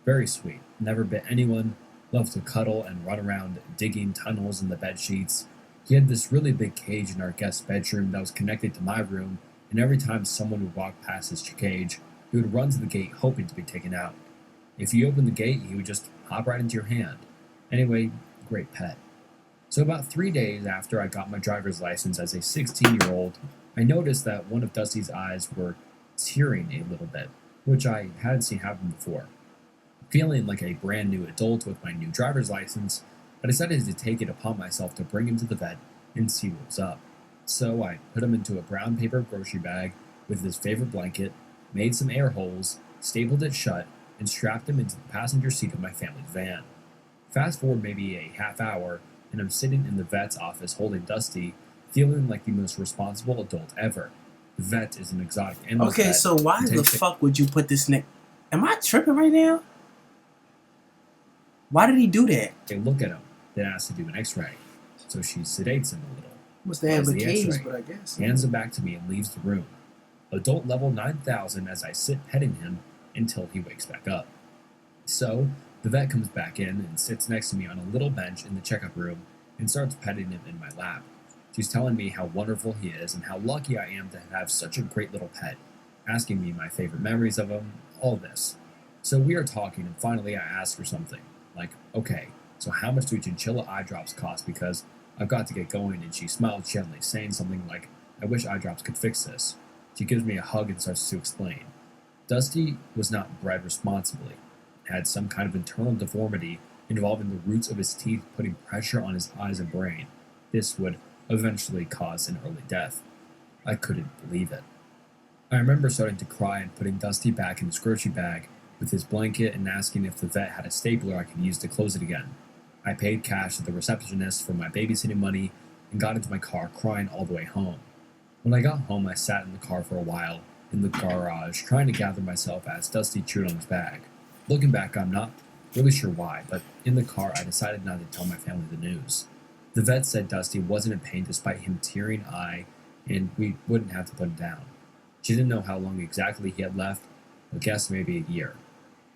Very sweet, never bit anyone, loved to cuddle and run around digging tunnels in the bed sheets. He had this really big cage in our guest bedroom that was connected to my room, and every time someone would walk past his cage, he would run to the gate hoping to be taken out. If you opened the gate, he would just hop right into your hand. Anyway, great pet. So about 3 days after I got my driver's license as a 16-year-old, I noticed that one of Dusty's eyes were tearing a little bit, which I hadn't seen happen before. Feeling like a brand new adult with my new driver's license, I decided to take it upon myself to bring him to the vet and see what was up. So I put him into a brown paper grocery bag with his favorite blanket, made some air holes, stapled it shut, and strapped him into the passenger seat of my family's van. Fast forward maybe a half hour, and I'm sitting in the vet's office holding Dusty, feeling like the most responsible adult ever. The vet is an exotic animal Okay, vet. so why It the takes- fuck would you put this nigga? Am I tripping right now? Why did he do that? They look at him, then ask to do an x-ray. So she sedates him a little, Must have had Where's a the cage, X-ray? but I guess. hands him back to me, and leaves the room. Adult level 9,000 as I sit petting him until he wakes back up. So, the vet comes back in and sits next to me on a little bench in the checkup room and starts petting him in my lap. She's telling me how wonderful he is and how lucky I am to have such a great little pet, asking me my favorite memories of him, all this. So we are talking, and finally I ask her something, like, okay, so how much do chinchilla eye drops cost, because I've got to get going, and she smiles gently, saying something like, I wish eye drops could fix this. She gives me a hug and starts to explain. Dusty was not bred responsibly. had some kind of internal deformity involving the roots of his teeth putting pressure on his eyes and brain. This would eventually cause an early death. I couldn't believe it. I remember starting to cry and putting Dusty back in his grocery bag with his blanket and asking if the vet had a stapler I could use to close it again. I paid cash to the receptionist for my babysitting money and got into my car crying all the way home. When I got home, I sat in the car for a while in the garage trying to gather myself as Dusty chewed on his bag. Looking back, I'm not really sure why, but in the car I decided not to tell my family the news. The vet said Dusty wasn't in pain despite him tearing eye and we wouldn't have to put him down. She didn't know how long exactly he had left, but guessed maybe a year.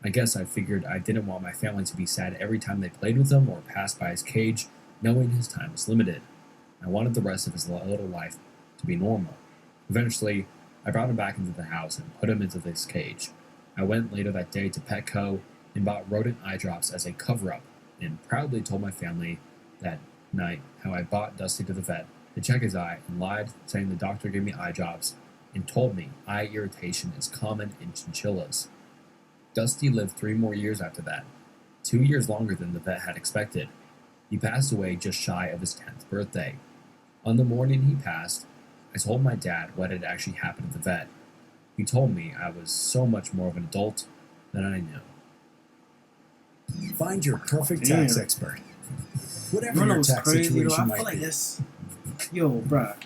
I guess I figured I didn't want my family to be sad every time they played with him or passed by his cage, knowing his time was limited. I wanted the rest of his little life to be normal. Eventually, I brought him back into the house and put him into this cage. I went later that day to Petco and bought rodent eye drops as a cover-up and proudly told my family that night how I bought Dusty to the vet to check his eye and lied, saying the doctor gave me eye drops and told me eye irritation is common in chinchillas. Dusty lived 3 more years after that, 2 years longer than the vet had expected. He passed away just shy of his 10th birthday. On the morning he passed, I told my dad what had actually happened at the vet. He told me I was so much more of an adult than I knew. Find your perfect Damn. tax expert. Whatever You know your what's tax crazy though? situation I might feel like be, that's yo, bruh.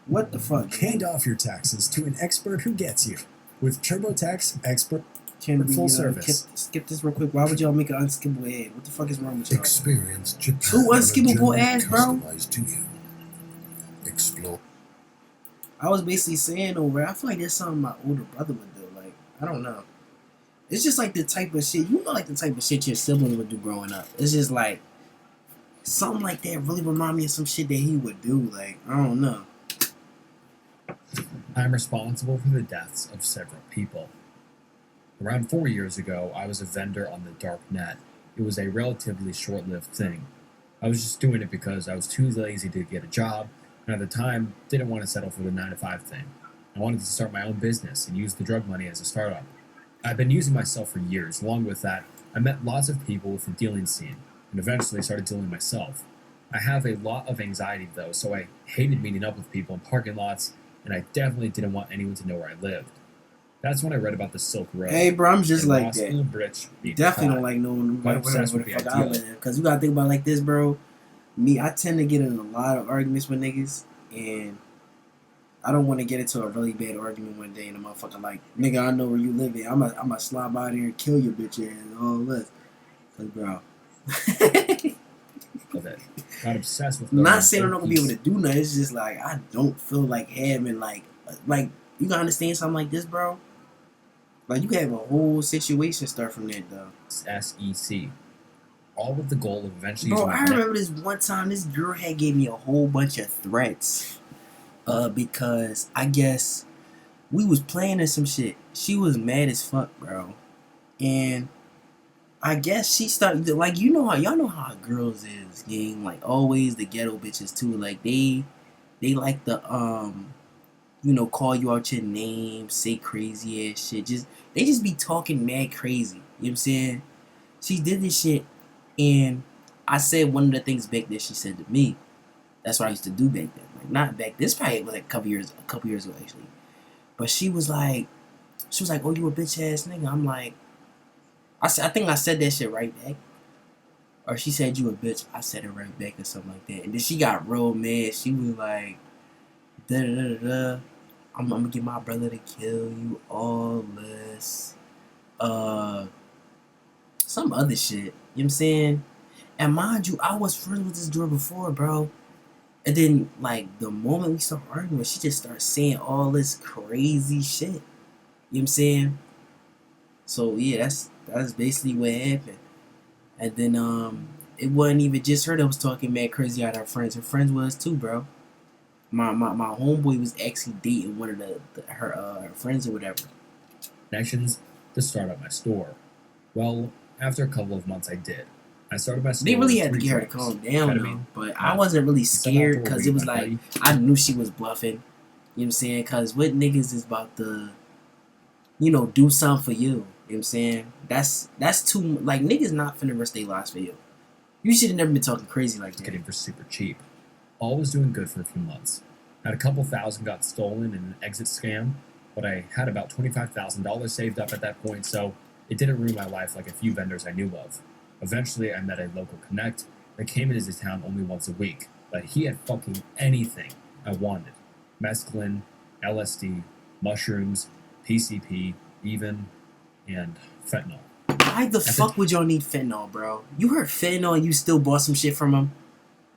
What the fuck? hand off your taxes to an expert who gets you. With TurboTax Expert Can we full service. skip this real quick? Why would y'all make an unskippable ad? What the fuck is wrong with y'all? Experience Japan. Two on a unskippable journey ads, bro. customized to you. Explore. I was basically saying over. I feel like that's something my older brother would do. Like, I don't know. It's just like the type of shit, you know, like the type of shit your sibling would do growing up. It's just like something like that really remind me of some shit that he would do. Like, I don't know. I am responsible for the deaths of several people. Around 4 years ago, I was a vendor on the dark net. It was a relatively short-lived thing. I was just doing it because I was too lazy to get a job, and at the time, didn't want to settle for the 9-to-5 thing. I wanted to start my own business and use the drug money as a startup. I've been using myself for years. Along with that, I met lots of people with the dealing scene, and eventually started dealing myself. I have a lot of anxiety, though, so I hated meeting up with people in parking lots, and I definitely didn't want anyone to know where I lived. That's when I read about the Silk Road. Hey, bro, I'm just and like Ross that. Ulbricht being Definitely caught. don't like knowing Quite where obsessed the with the fuck I idea. live. Because you gotta think about it like this, bro. Me, I tend to get in a lot of arguments with niggas, and I don't want to get into a really bad argument one day and the motherfucker like, nigga, I know where you live at. I'm a slide by there and kill your bitch ass and all this. Cause, bro. Of it. Got obsessed with I'm not learning saying I'm not gonna be able piece. to do nothing. It's just like I don't feel like having like you gotta understand something like this, bro. Like you can have a whole situation start from that, though. SEC. All with the goal of eventually Bro, using I my net- remember this one time this girl had gave me a whole bunch of threats. Because I guess we was playing in some shit. She was mad as fuck, bro. And I guess she started like y'all know how girls is, gang. Like always the ghetto bitches too. Like they like the call you out your name, say crazy ass shit. They just be talking mad crazy. You know what I'm saying? She did this shit and I said one of the things back that she said to me. That's what I used to do back then. Like not back. This probably was like a couple years ago actually. But she was like, "Oh, you a bitch ass nigga." I'm like, I think I said that shit right back. Or she said you a bitch. I said it right back or something like that. And then she got real mad. She was like, da da da da. I'm gonna get my brother to kill you. All this, some other shit. You know what I'm saying? And mind you, I was friends with this girl before, bro. And then, like, the moment we started arguing, she just started saying all this crazy shit. You know what I'm saying? So, yeah, that's basically what happened. And then, it wasn't even just her that was talking mad crazy out her friends. Her friends was too, bro. My homeboy was actually dating one of her friends or whatever. connections to start up my store. Well, after a couple of months, I did. I started my store. They really with had to 3 get her to drugs. calm down, though. Ketamine, But I wasn't really scared because it was my like, buddy. I knew she was bluffing. You know what I'm saying? Because what niggas is about to, do something for you? You know what I'm saying? That's too, like, niggas not finna risk their lives for you. You should have never been talking crazy like that. Getting for super cheap. All was doing good for a few months. Had a couple thousand got stolen in an exit scam, but I had about $25,000 saved up at that point, so it didn't ruin my life like a few vendors I knew of. Eventually, I met a local connect that came into town only once a week, but he had fucking anything I wanted. Mescaline, LSD, mushrooms, PCP, even, and fentanyl. Why the fuck would y'all need fentanyl, bro? You heard fentanyl and you still bought some shit from him?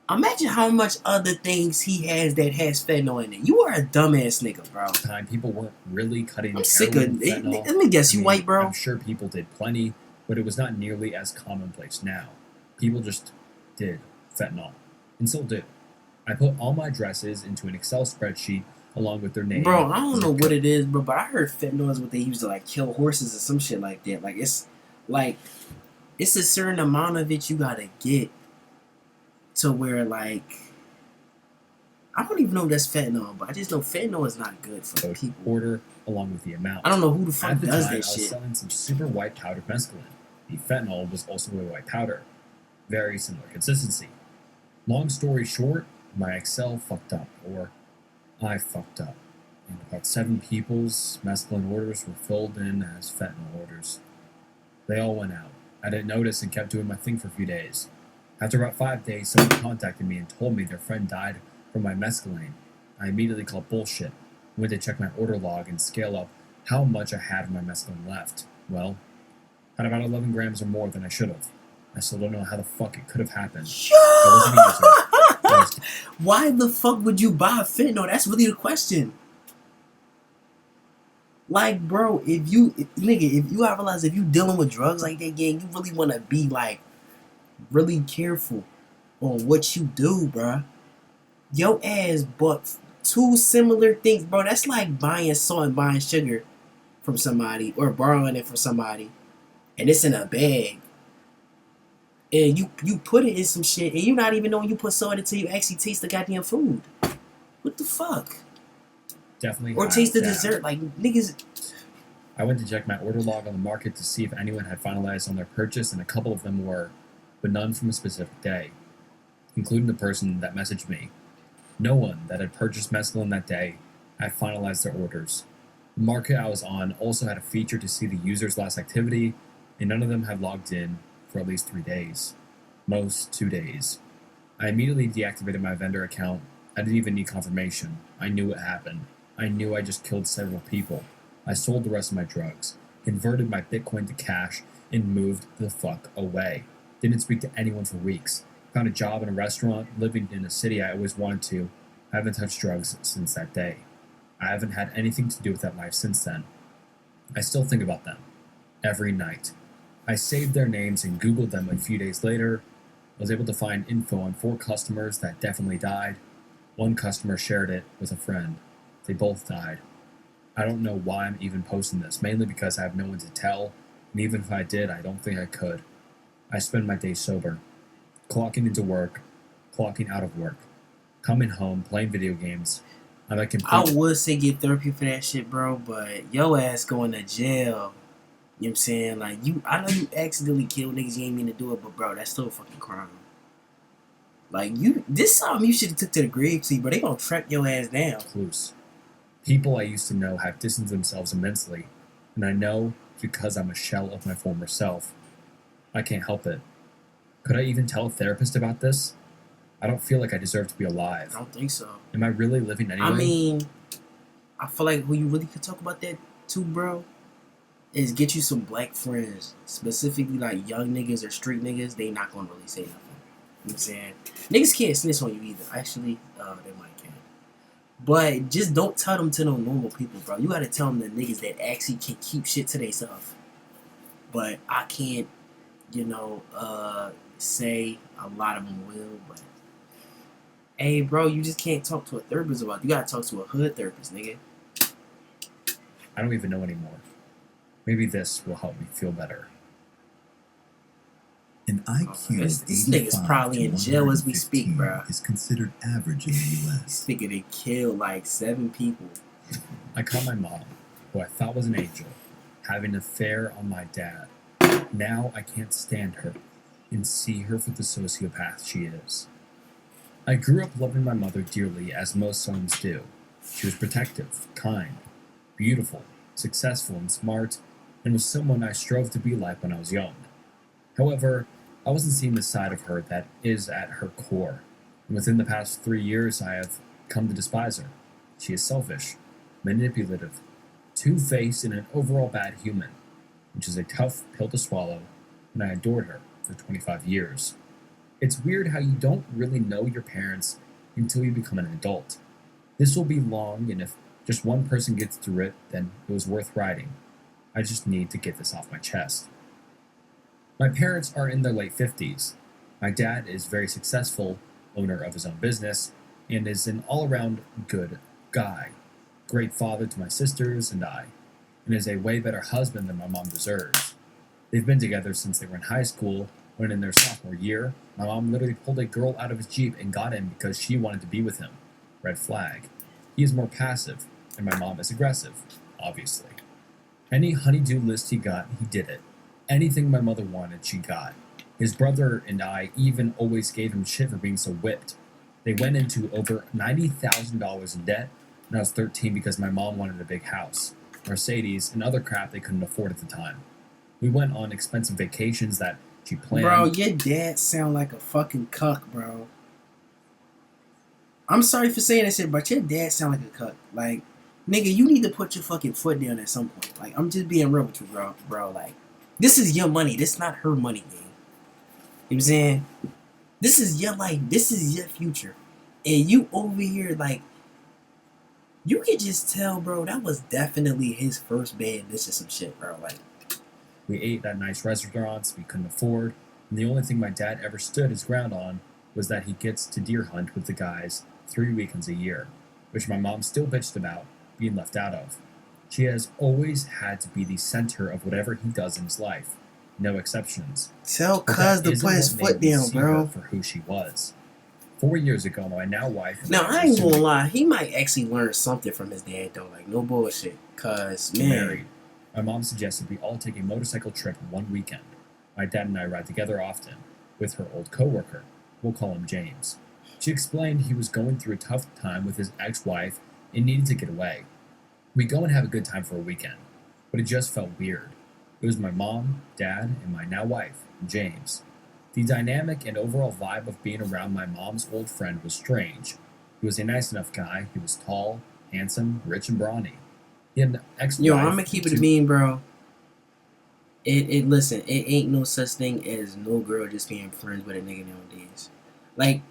Imagine how much other things he has that has fentanyl in it. You are a dumbass nigga, bro. Time people weren't really cutting. I'm sick of it. Fentanyl. Let me guess, you white, bro? I'm sure people did plenty, but it was not nearly as commonplace now. People just did fentanyl, and still do. I put all my addresses into an Excel spreadsheet along with their name. Bro, I don't know what it is, bro, but I heard fentanyl is what they use to, like, kill horses or some shit like that. Like, it's a certain amount of it you gotta get to where, like, I don't even know if that's fentanyl, but I just know fentanyl is not good for both people. Order along with the amount. I don't know who the fuck At the does time, that I was shit. selling some super white powdered mescaline. The fentanyl was also a white powder. Very similar consistency. Long story short, my Excel fucked up, or I fucked up. And about 7 people's mescaline orders were filled in as fentanyl orders. They all went out. I didn't notice and kept doing my thing for a few days. After about 5 days, someone contacted me and told me their friend died from my mescaline. I immediately called bullshit. Went to check my order log and scale up how much I had of my mescaline left. Well, had about 11 grams or more than I should have. I still don't know how the fuck it could have happened. I wasn't a user. Why the fuck would you buy fentanyl? That's really the question. Like, bro, if you realize if you dealing with drugs like that, gang, you really want to be, like, really careful on what you do, bro. Your ass bought 2 similar things, bro. That's like buying salt and buying sugar from somebody, or borrowing it from somebody, and it's in a bag. And you put it in some shit, and you not even knowing you put salt until you actually taste the goddamn food. What the fuck? Definitely. Or taste the dessert, like, niggas. I went to check my order log on the market to see if anyone had finalized on their purchase, and a couple of them were, but none from a specific day, including the person that messaged me. No one that had purchased mescaline that day had finalized their orders. The market I was on also had a feature to see the user's last activity, and none of them had logged in for at least 3 days. Most 2 days. I immediately deactivated my vendor account. I didn't even need confirmation. I knew what happened. I knew I just killed several people. I sold the rest of my drugs, converted my Bitcoin to cash, and moved the fuck away. Didn't speak to anyone for weeks. Found a job in a restaurant, living in a city I always wanted to. I haven't touched drugs since that day. I haven't had anything to do with that life since then. I still think about them. Every night. I saved their names and Googled them a few days later. I was able to find info on 4 customers that definitely died. 1 customer shared it with a friend. They both died. I don't know why I'm even posting this, mainly because I have no one to tell, and even if I did, I don't think I could. I spend my days sober, clocking into work, clocking out of work, coming home, playing video games. I'm a complete... I would say get therapy for that shit, bro, but your ass going to jail. You know what I'm saying? Like, I know you accidentally killed niggas, you ain't mean to do it, but bro, that's still a fucking crime. Like, this something you should have took to the grave, see, bro. They gonna track your ass down. Recluse. People I used to know have distanced themselves immensely, and I know because I'm a shell of my former self. I can't help it. Could I even tell a therapist about this? I don't feel like I deserve to be alive. I don't think so. Am I really living anyway? I mean, I feel like who you really could talk about that to, bro, is get you some black friends. Specifically, like, young niggas or street niggas, they not gonna really say nothing. You know what I'm saying? Niggas can't snitch on you either. Actually, they might can. But just don't tell them to no normal people, bro. You gotta tell them the niggas that actually can keep shit to themselves. But I can't, say a lot of them will, but hey, bro, you just can't talk to a therapist about it. You gotta talk to a hood therapist, nigga. I don't even know anymore. Maybe this will help me feel better. An IQ This of nigga's 85 probably in to jail as we speak, 115 bro. is considered average in the This U.S. nigga done killed like 7 people. I called my mom, who I thought was an angel, having an affair on my dad. Now I can't stand her and see her for the sociopath she is. I grew up loving my mother dearly, as most sons do. She was protective, kind, beautiful, successful, and smart, and was someone I strove to be like when I was young. However, I wasn't seeing the side of her that is at her core, and within the past 3 years I have come to despise her. She is selfish, manipulative, two-faced, and an overall bad human, which is a tough pill to swallow, and I adored her for 25 years. It's weird how you don't really know your parents until you become an adult. This will be long, and if just one person gets through it, then it was worth writing. I just need to get this off my chest. My parents are in their late 50s. My dad is very successful, owner of his own business, and is an all-around good guy. Great father to my sisters and I, and is a way better husband than my mom deserves. They've been together since they were in high school, when in their sophomore year, my mom literally pulled a girl out of his Jeep and got in because she wanted to be with him. Red flag. He is more passive, and my mom is aggressive, obviously. Any honey-do list he got, he did it. Anything my mother wanted, she got. His brother and I even always gave him shit for being so whipped. They went into over $90,000 in debt when I was 13 because my mom wanted a big house, Mercedes, and other crap they couldn't afford at the time. We went on expensive vacations that she planned. Bro, your dad sound like a fucking cuck, bro. I'm sorry for saying that shit, but your dad sound like a cuck. Like, nigga, you need to put your fucking foot down at some point. Like, I'm just being real with you, bro. Like, this is your money. This is not her money, gang. You know what I'm saying? This is your life. This is your future. And you over here, like, you can just tell, bro, that was definitely his first bad bitch or some shit, bro. Like, we ate at nice restaurants we couldn't afford, and the only thing my dad ever stood his ground on was that he gets to deer hunt with the guys 3 weekends a year, which my mom still bitched about being left out of. She has always had to be the center of whatever he does in his life. No exceptions. tell But Cuz that to isn't put his what foot made me down, see her bro. for who she was. 4 years ago, my now wife and Now, I I were ain't gonna soon lie. He might actually learn something from his dad, though. Like, no bullshit. Cuz, to man. marry. My mom suggested we all take a motorcycle trip one weekend. My dad and I ride together often, with her old coworker. We'll call him James. She explained he was going through a tough time with his ex-wife and needed to get away. We go and have a good time for a weekend, but it just felt weird. It was my mom, dad, and my now wife, James. The dynamic and overall vibe of being around my mom's old friend was strange. He was a nice enough guy. He was tall, handsome, rich, and brawny. He had an ex-wife. Yo, I'm gonna keep it a bean, bro. Listen, it ain't no such thing as no girl just being friends with a nigga nowadays. Like,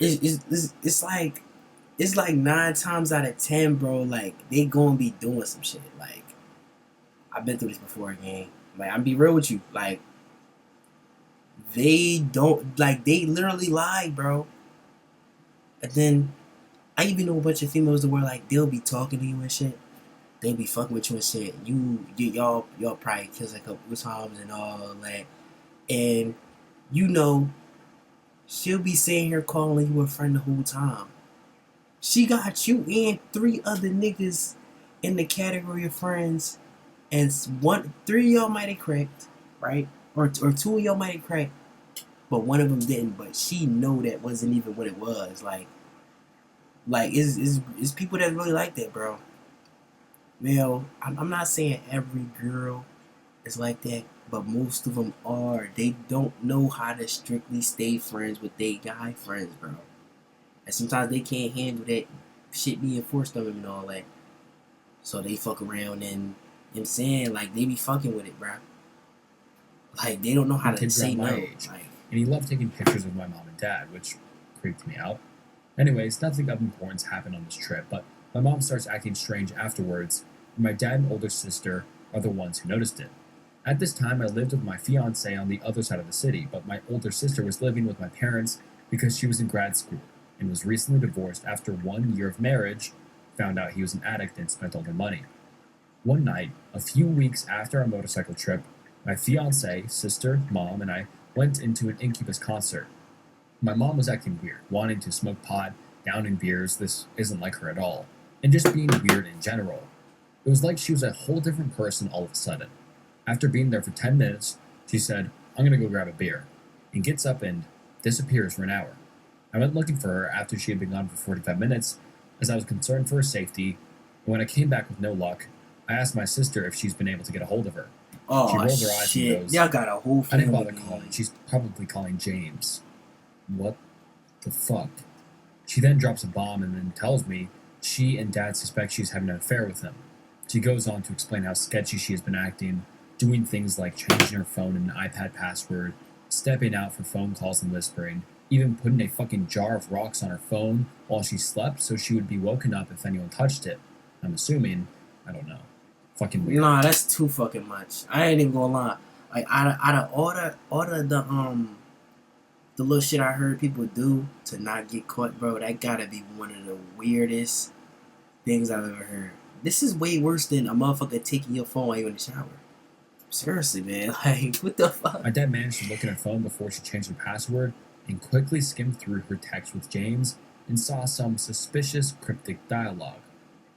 it's like 9 times out of 10, bro. Like, they gonna be doing some shit. Like, I've been through this before, gang. Like, I'm be real with you. Like, they literally lie, bro. And then I even know a bunch of females that were like, they'll be talking to you and shit. They be fucking with you and shit. Y'all probably kissed a couple of times and all that. And you know, she'll be sitting here calling you a friend the whole time. She got you and 3 other niggas in the category of friends, and 3 of y'all might have cracked, right? Or 2 of y'all might have cracked, but one of them didn't. But she know that wasn't even what it was. Like it's people that really like that, bro. Well, I'm not saying every girl is like that, but most of them are. They don't know how to strictly stay friends with their guy friends, bro. And sometimes they can't handle that shit being forced on them and all that. So they fuck around and, I'm saying, like, they be fucking with it, bro. Like, they don't know how to Kids say around my no. age. Like, And he loved taking pictures of my mom and dad, which creeped me out. Anyways, nothing of importance happened on this trip, but my mom starts acting strange afterwards, and my dad and older sister are the ones who noticed it. At this time, I lived with my fiance on the other side of the city, but my older sister was living with my parents because she was in grad school and was recently divorced after 1 year of marriage, found out he was an addict and spent all their money. One night, a few weeks after our motorcycle trip, my fiance, sister, mom, and I went into an Incubus concert. My mom was acting weird, wanting to smoke pot, downing beers. This isn't like her at all, and just being weird in general. It was like she was a whole different person all of a sudden. After being there for 10 minutes, she said, "I'm gonna go grab a beer," and gets up and disappears for an hour. I went looking for her after she had been gone for 45 minutes, as I was concerned for her safety, and when I came back with no luck, I asked my sister if she's been able to get a hold of her. Oh She rolls her eyes and shit! goes, Y'all got a whole "I didn't family. bother calling. She's probably calling James." What the fuck? She then drops a bomb and then tells me she and Dad suspect she's having an affair with him. She goes on to explain how sketchy she has been acting, doing things like changing her phone and iPad password, stepping out for phone calls and whispering, even putting a fucking jar of rocks on her phone while she slept so she would be woken up if anyone touched it. I'm assuming, I don't know. Fucking weird. Nah, that's too fucking much. I ain't even gonna lie. Like out of all the little shit I heard people do to not get caught, bro, that gotta be one of the weirdest things I've ever heard. This is way worse than a motherfucker taking your phone while you're in the shower. Seriously, man. Like, what the fuck? My dad managed to look at her phone before she changed her password and quickly skimmed through her text with James and saw some suspicious cryptic dialogue.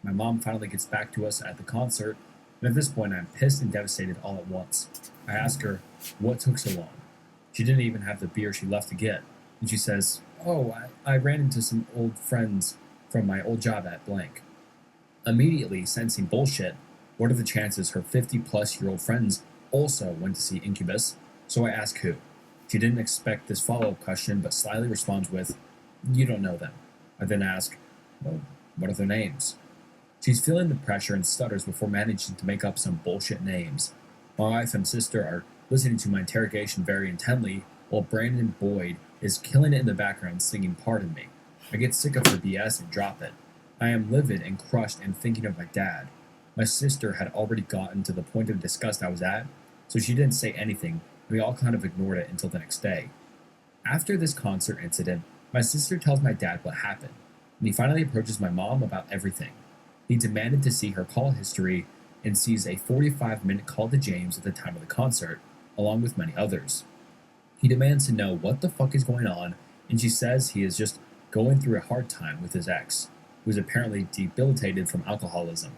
My mom finally gets back to us at the concert, and at this point I'm pissed and devastated all at once. I ask her, what took so long? She didn't even have the beer she left to get, and she says, "Oh, I ran into some old friends from my old job at blank." Immediately sensing bullshit, what are the chances her 50-plus-year-old friends also went to see Incubus? So I ask who. She didn't expect this follow-up question, but slyly responds with, "You don't know them." I then ask, "Well, what are their names?" She's feeling the pressure and stutters before managing to make up some bullshit names. My wife and sister are listening to my interrogation very intently, while Brandon Boyd is killing it in the background singing "Pardon Me." I get sick of her BS and drop it. I am livid and crushed and thinking of my dad. My sister had already gotten to the point of disgust I was at, so she didn't say anything, and we all kind of ignored it until the next day. After this concert incident, my sister tells my dad what happened, and he finally approaches my mom about everything. He demanded to see her call history and sees a 45-minute call to James at the time of the concert, along with many others. He demands to know what the fuck is going on, and she says he is just going through a hard time with his ex, who is apparently debilitated from alcoholism,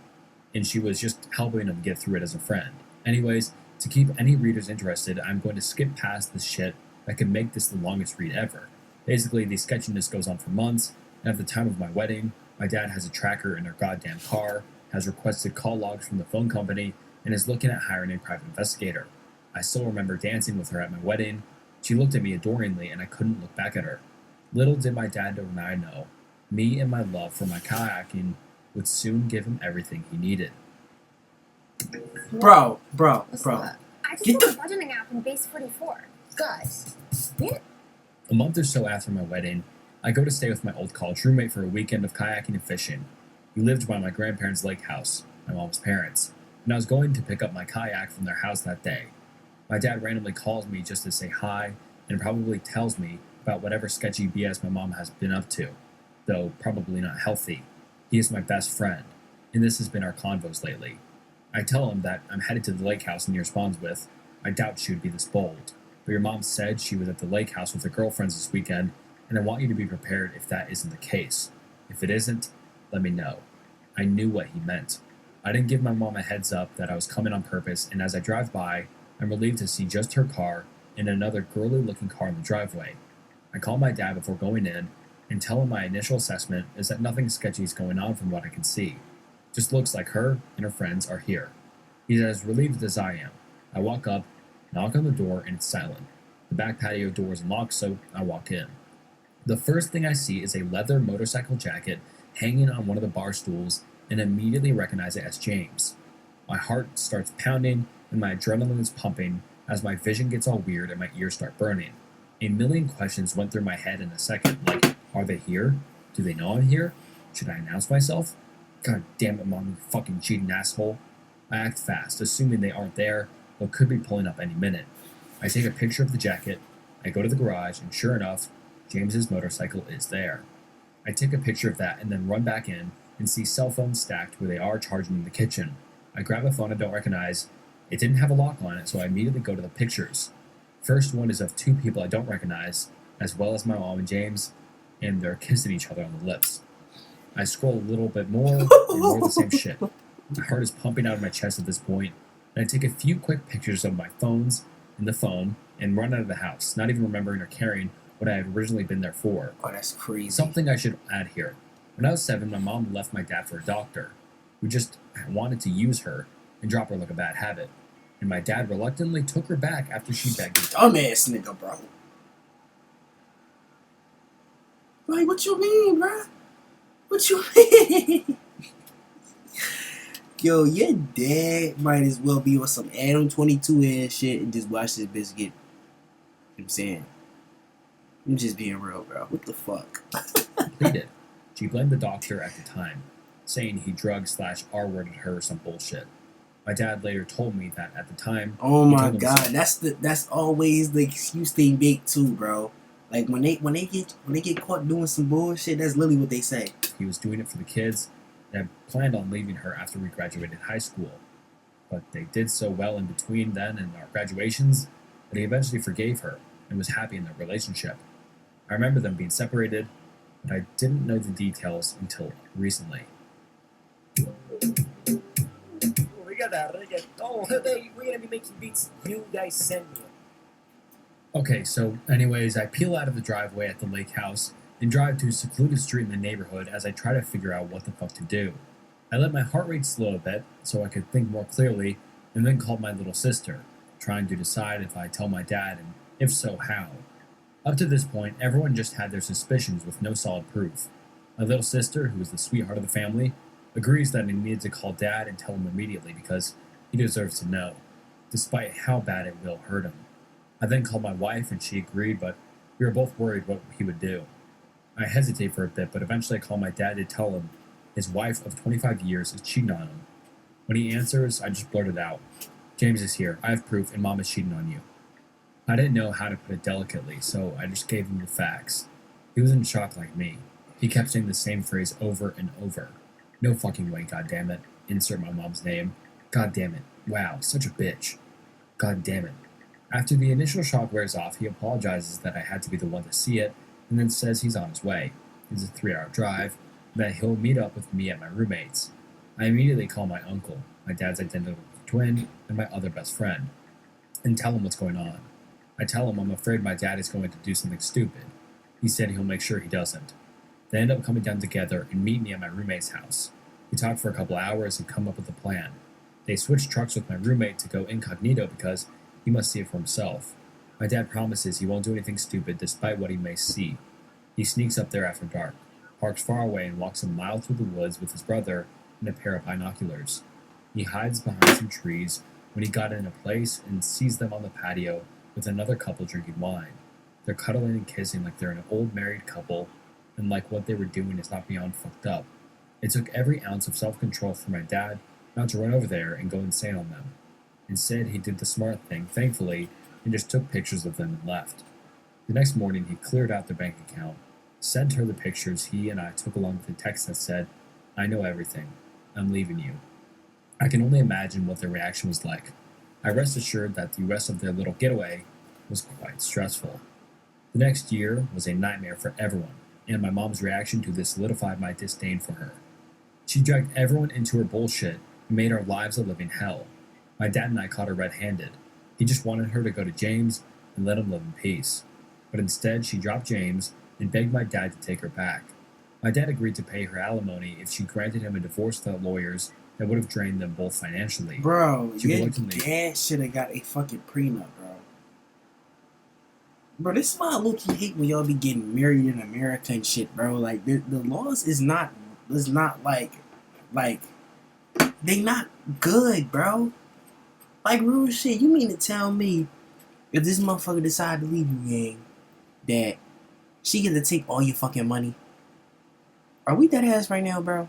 and she was just helping him get through it as a friend. Anyways, to keep any readers interested, I'm going to skip past this shit that could make this the longest read ever. Basically, the sketchiness goes on for months, and at the time of my wedding, my dad has a tracker in their goddamn car, has requested call logs from the phone company, and is looking at hiring a private investigator. I still remember dancing with her at my wedding. She looked at me adoringly, and I couldn't look back at her. Little did my dad and I know, me and my love for my kayaking would soon give him everything he needed. Bro. What's that? I just Get did a budgeting app in Base 44. Guys, A month or so after my wedding, I go to stay with my old college roommate for a weekend of kayaking and fishing. We lived by my grandparents' lake house, my mom's parents, and I was going to pick up my kayak from their house that day. My dad randomly calls me just to say hi and probably tells me about whatever sketchy BS my mom has been up to, though probably not healthy. He is my best friend, and this has been our convos lately. I tell him that I'm headed to the lake house, and he responds with, "I doubt she would be this bold, but your mom said she was at the lake house with her girlfriends this weekend, and I want you to be prepared if that isn't the case. If it isn't, let me know." I knew what he meant. I didn't give my mom a heads up that I was coming on purpose, and as I drive by, I'm relieved to see just her car and another girly-looking car in the driveway. I call my dad before going in and tell him my initial assessment is that nothing sketchy is going on from what I can see. Just looks like her and her friends are here. He's as relieved as I am. I walk up, knock on the door, and it's silent. The back patio door is unlocked, so I walk in. The first thing I see is a leather motorcycle jacket hanging on one of the bar stools and immediately recognize it as James. My heart starts pounding and my adrenaline is pumping as my vision gets all weird and my ears start burning. A million questions went through my head in a second, like, are they here? Do they know I'm here? Should I announce myself? God damn it, Mom, you fucking cheating asshole. I act fast, assuming they aren't there, but could be pulling up any minute. I take a picture of the jacket, I go to the garage, and sure enough, James's motorcycle is there. I take a picture of that and then run back in and see cell phones stacked where they are charging in the kitchen. I grab a phone I don't recognize. It didn't have a lock on it, so I immediately go to the pictures. First one is of two people I don't recognize, as well as my mom and James, and they're kissing each other on the lips. I scroll a little bit more, and more of the same shit. My heart is pumping out of my chest at this point. and I take a few quick pictures of my phones and the phone and run out of the house, not even remembering or caring what I had originally been there for. Oh, that's crazy. Something I should add here. When I was 7, my mom left my dad for a doctor who just wanted to use her and drop her like a bad habit. And my dad reluctantly took her back after she begged him. Dumbass nigga, bro. Like, what you mean, bro? What you mean? Yo, your dad might as well be on some Adam 22 ass shit and just watch this bitch get. You know what I'm saying? I'm just being real, bro. What the fuck? Pleaded. She blamed the doctor at the time, saying he drug/R-worded her or some bullshit. My dad later told me that at the time. Oh he my told him god, so. that's always the excuse they make too, bro. Like when they get caught doing some bullshit, that's literally what they say. He was doing it for the kids and had planned on leaving her after we graduated high school. But they did so well in between then and our graduations that he eventually forgave her and was happy in their relationship. I remember them being separated, but I didn't know the details until recently. We got that reggaeton. We're gonna be making beats you guys send me. Okay, so anyways, I peel out of the driveway at the lake house and drive to a secluded street in the neighborhood as I try to figure out what the fuck to do. I let my heart rate slow a bit so I could think more clearly and then called my little sister, trying to decide if I tell my dad and if so, how. Up to this point, everyone just had their suspicions with no solid proof. My little sister, who is the sweetheart of the family, agrees that I needed to call dad and tell him immediately because he deserves to know, despite how bad it will hurt him. I then called my wife and she agreed, but we were both worried what he would do. I hesitate for a bit, but eventually I call my dad to tell him his wife of 25 years is cheating on him. When he answers, I just blurted out, "James is here. I have proof, and Mom is cheating on you." I didn't know how to put it delicately, so I just gave him the facts. He was in shock like me. He kept saying the same phrase over and over. "No fucking way, goddammit. Insert my mom's name. Goddammit. Wow, such a bitch. Goddammit." After the initial shock wears off, he apologizes that I had to be the one to see it, and then says he's on his way. It's a 3-hour drive, and that he'll meet up with me at my roommate's. I immediately call my uncle, my dad's identical twin, and my other best friend, and tell him what's going on. I tell him I'm afraid my dad is going to do something stupid. He said he'll make sure he doesn't. They end up coming down together and meet me at my roommate's house. We talk for a couple hours and come up with a plan. They switch trucks with my roommate to go incognito because he must see it for himself. My dad promises he won't do anything stupid despite what he may see. He sneaks up there after dark, parks far away and walks a mile through the woods with his brother and a pair of binoculars. He hides behind some trees when he got in a place and sees them on the patio with another couple drinking wine. They're cuddling and kissing like they're an old married couple, and like what they were doing is not beyond fucked up. It took every ounce of self-control for my dad not to run over there and go insane on them. Instead, he did the smart thing, thankfully, and just took pictures of them and left. The next morning, he cleared out their bank account, sent her the pictures he and I took along with a text that said, "I know everything. I'm leaving you." I can only imagine what their reaction was like. I rest assured that the rest of their little getaway was quite stressful. The next year was a nightmare for everyone, and my mom's reaction to this solidified my disdain for her. She dragged everyone into her bullshit and made our lives a living hell. My dad and I caught her red-handed. He just wanted her to go to James and let him live in peace. But instead, she dropped James and begged my dad to take her back. My dad agreed to pay her alimony if she granted him a divorce without lawyers that would have drained them both financially. Bro, She your reluctantly- dad should have got a fucking prenup, bro. Bro, this is why I low-key hate when y'all be getting married in America and shit, bro. Like, the laws is not like, they not good, bro. Like, real shit, you mean to tell me if this motherfucker decide to leave you, gang, that she get to take all your fucking money? Are we dead ass right now, bro?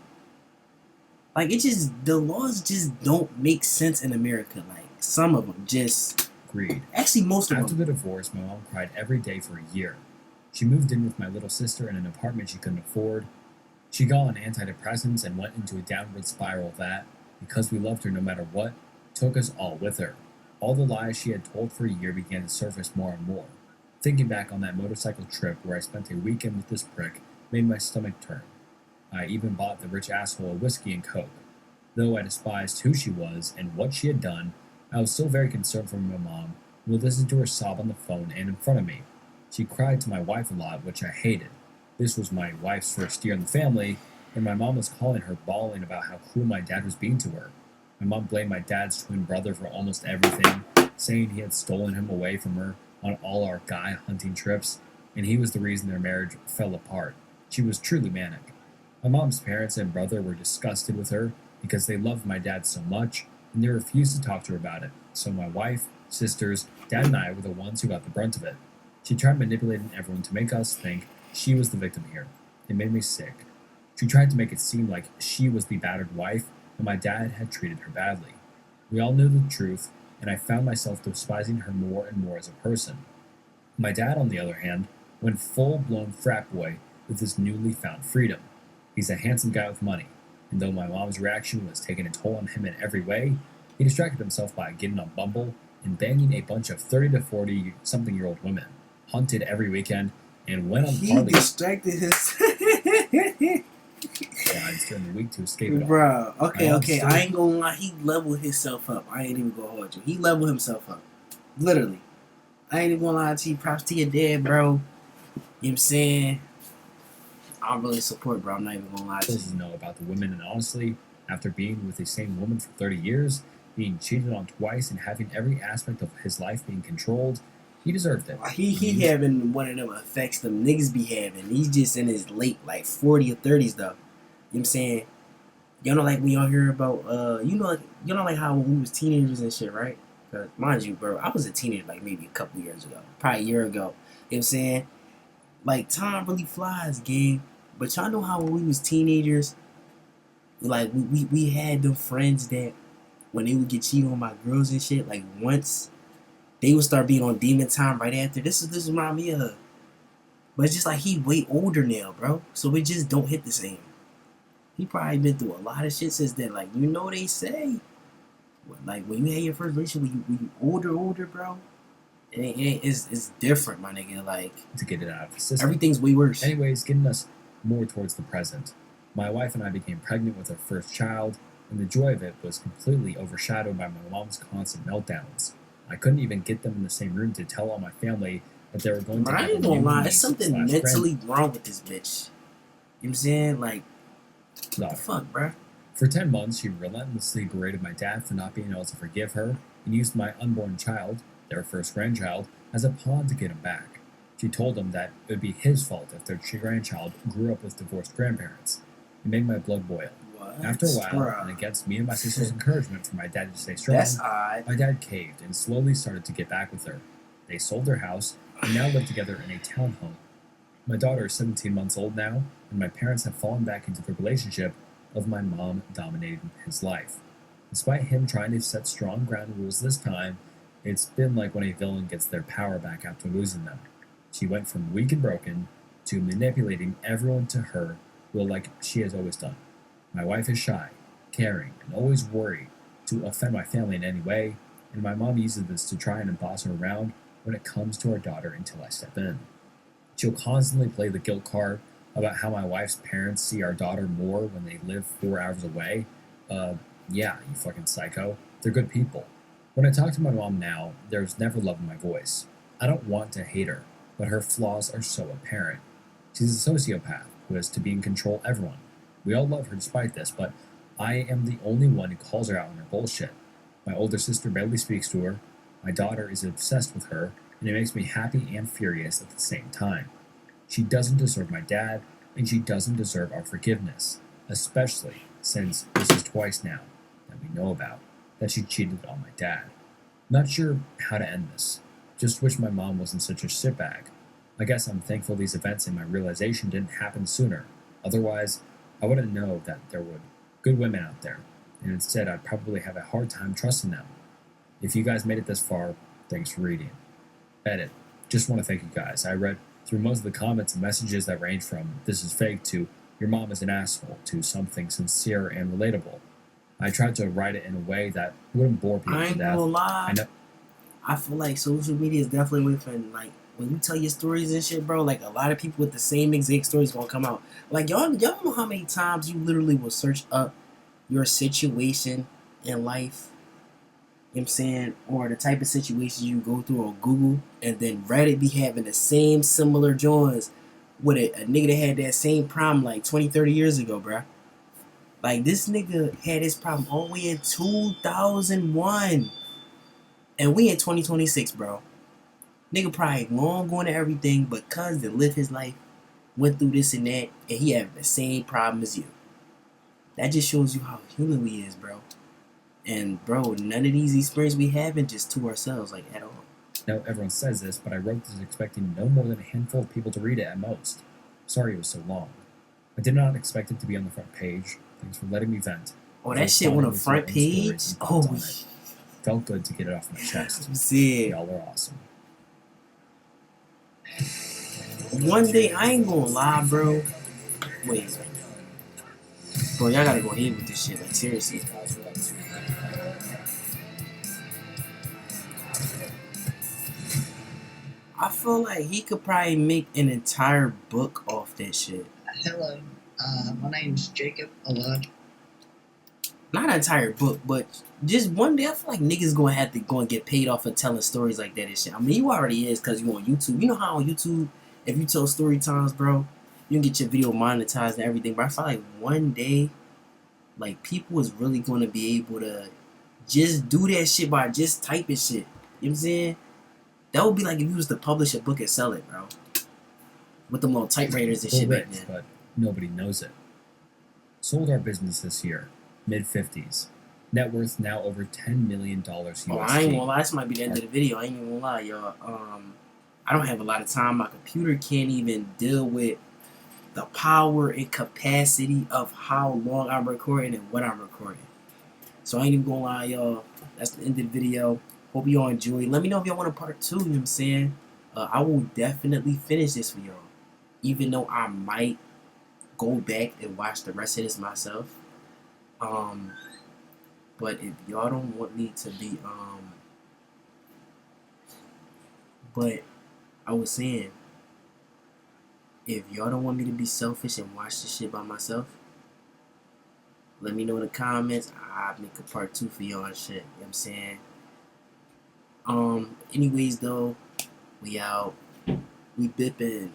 Like, the laws just don't make sense in America. Like, some of them just, Agreed. actually most of After them. the divorce, my mom cried every day for a year. She moved in with my little sister in an apartment she couldn't afford. She got on antidepressants and went into a downward spiral that, because we loved her no matter what, took us all with her. All the lies she had told for a year began to surface more and more. Thinking back on that motorcycle trip where I spent a weekend with this prick made my stomach turn. I even bought the rich asshole a whiskey and coke. Though I despised who she was and what she had done, I was still very concerned for my mom and would listen to her sob on the phone and in front of me. She cried to my wife a lot, which I hated. This was my wife's first year in the family, and my mom was calling her bawling about how cruel my dad was being to her. My mom blamed my dad's twin brother for almost everything, saying he had stolen him away from her on all our guy hunting trips, and he was the reason their marriage fell apart. She was truly manic. My mom's parents and brother were disgusted with her because they loved my dad so much, and they refused to talk to her about it. So my wife, sisters, dad, and I were the ones who got the brunt of it. She tried manipulating everyone to make us think she was the victim here. It made me sick. She tried to make it seem like she was the battered wife and my dad had treated her badly. We all knew the truth, and I found myself despising her more and more as a person. My dad, on the other hand, went full-blown frat boy with his newly found freedom. He's a handsome guy with money, and though my mom's reaction was taking a toll on him in every way, he distracted himself by getting on Bumble and banging a bunch of 30 to 40 something year old women, hunted every weekend, and went on He Harley distracted his. rides during the week to escape it all. Bro, okay, My okay. mom's I ain't gonna lie. He leveled himself up. I ain't even gonna hold you. He leveled himself up. Literally. I ain't even gonna lie to you. Props to your dad, bro. You know what I'm saying? I really support, bro. I'm not even gonna lie to you. Doesn't know about the women, and honestly, after being with the same woman for 30 years, being cheated on twice, and having every aspect of his life being controlled, he deserved it. He having one of them effects them niggas be having. He's just in his late, like, 40 or 30s, though. You know what I'm saying? You know, like, we all hear about, you know, like, how when we was teenagers and shit, right? Because, mind you, bro, I was a teenager, like, maybe a couple years ago. Probably a year ago. You know what I'm saying? Like, time really flies, gang. But y'all know how when we was teenagers, like, we had them friends that when they would get cheated on by girls and shit, like, once, they would start being on demon time right after. This remind me of her. But it's just like he way older now, bro. So it just don't hit the same. He probably been through a lot of shit since then. Like, you know they say, like, when you had your first relationship, when you older, bro, it's different, my nigga. Like, To get it out of the system. everything's way worse. Anyways, getting us more towards the present. My wife and I became pregnant with our first child, and the joy of it was completely overshadowed by my mom's constant meltdowns. I couldn't even get them in the same room to tell all my family that they were going to Bro, I have ain't a gonna new lie. niece It's something slash mentally wrong with this bitch. You know what I'm saying? Like, what the granddaughter. fuck, bro? For 10 months, she relentlessly berated my dad for not being able to forgive her and used my unborn child, their first grandchild, as a pawn to get him back. She told him that it would be his fault if their grandchild grew up with divorced grandparents. It made my blood boil. What? After a while, Bruh. and against me and my sister's encouragement for my dad to stay strong, That's odd. my dad caved and slowly started to get back with her. They sold their house and now live together in a townhome. My daughter is 17 months old now, and my parents have fallen back into the relationship of my mom dominating his life. Despite him trying to set strong ground rules this time, it's been like when a villain gets their power back after losing them. She went from weak and broken to manipulating everyone to her will like she has always done. My wife is shy, caring, and always worried to offend my family in any way, and my mom uses this to try and boss her around when it comes to our daughter until I step in. She'll constantly play the guilt card about how my wife's parents see our daughter more when they live 4 hours away. Yeah, you fucking psycho. They're good people. When I talk to my mom now, there's never love in my voice. I don't want to hate her, but her flaws are so apparent. She's a sociopath who has to be in control of everyone. We all love her despite this, but I am the only one who calls her out on her bullshit. My older sister barely speaks to her. My daughter is obsessed with her, and it makes me happy and furious at the same time. She doesn't deserve my dad, and she doesn't deserve our forgiveness, especially since this is twice now that we know about that she cheated on my dad. Not sure how to end this. Just wish my mom wasn't such a shitbag. I guess I'm thankful these events and my realization didn't happen sooner. Otherwise, I wouldn't know that there were good women out there, and instead I'd probably have a hard time trusting them. If you guys made it this far, thanks for reading. Edit. Just want to thank you guys. I read through most of the comments and messages that range from "this is fake" to "your mom is an asshole" to something sincere and relatable. I tried to write it in a way that wouldn't bore people I to ain't death. gonna lie. I know. I feel like social media is definitely with like when you tell your stories and shit, bro. Like a lot of people with the same exact stories gonna come out. Like y'all know how many times you literally will search up your situation in life. You know what what I'm saying, or the type of situations you go through on Google, and then Reddit be having the same similar joints with a nigga that had that same problem like 20, 30 years ago, bruh. Like, this nigga had this problem all the way in 2001. And we in 2026, bro. Nigga probably long going to everything, but cuz to live his life, went through this and that, and he had the same problem as you. That just shows you how human we is, bro. And bro, none of these experiences we haven't just to ourselves, like, at all. Now, everyone says this, but I wrote this expecting no more than a handful of people to read it at most. Sorry it was so long. I did not expect it to be on the front page. Thanks for letting me vent. Oh, that shit on the front page? Oh, felt good to get it off my chest. See, Y'all are awesome. one day, I ain't gonna lie, bro. Wait. Bro, y'all gotta go ahead with this shit, like, seriously. I feel like he could probably make an entire book off that shit. Hello, my name's Jacob Alad. Not an entire book, but just one day I feel like niggas gonna have to go and get paid off for telling stories like that and shit. I mean, you already is because you on YouTube. You know how on YouTube, if you tell story times, bro, you can get your video monetized and everything. But I feel like one day, like, people is really gonna be able to just do that shit by just typing shit. You know what I'm saying? That would be like if you was to publish a book and sell it, bro. With them little typewriters and shit back then. But nobody knows it. Sold our business this year, mid-50s. Net worth now over $10 million USD. Oh, I ain't gonna lie, this might be the end of the video. I ain't even gonna lie, y'all. I don't have a lot of time. My computer can't even deal with the power and capacity of how long I'm recording and what I'm recording. So I ain't even gonna lie, y'all. That's the end of the video. Hope y'all enjoy. Let me know if y'all want a part 2, you know what I'm saying? I will definitely finish this for y'all. Even though I might go back and watch the rest of this myself. But if y'all don't want me to be, but I was saying, if y'all don't want me to be selfish and watch this shit by myself, let me know in the comments. I'll make a part 2 for y'all and shit. You know what I'm saying? Anyways though, we out. We bipping.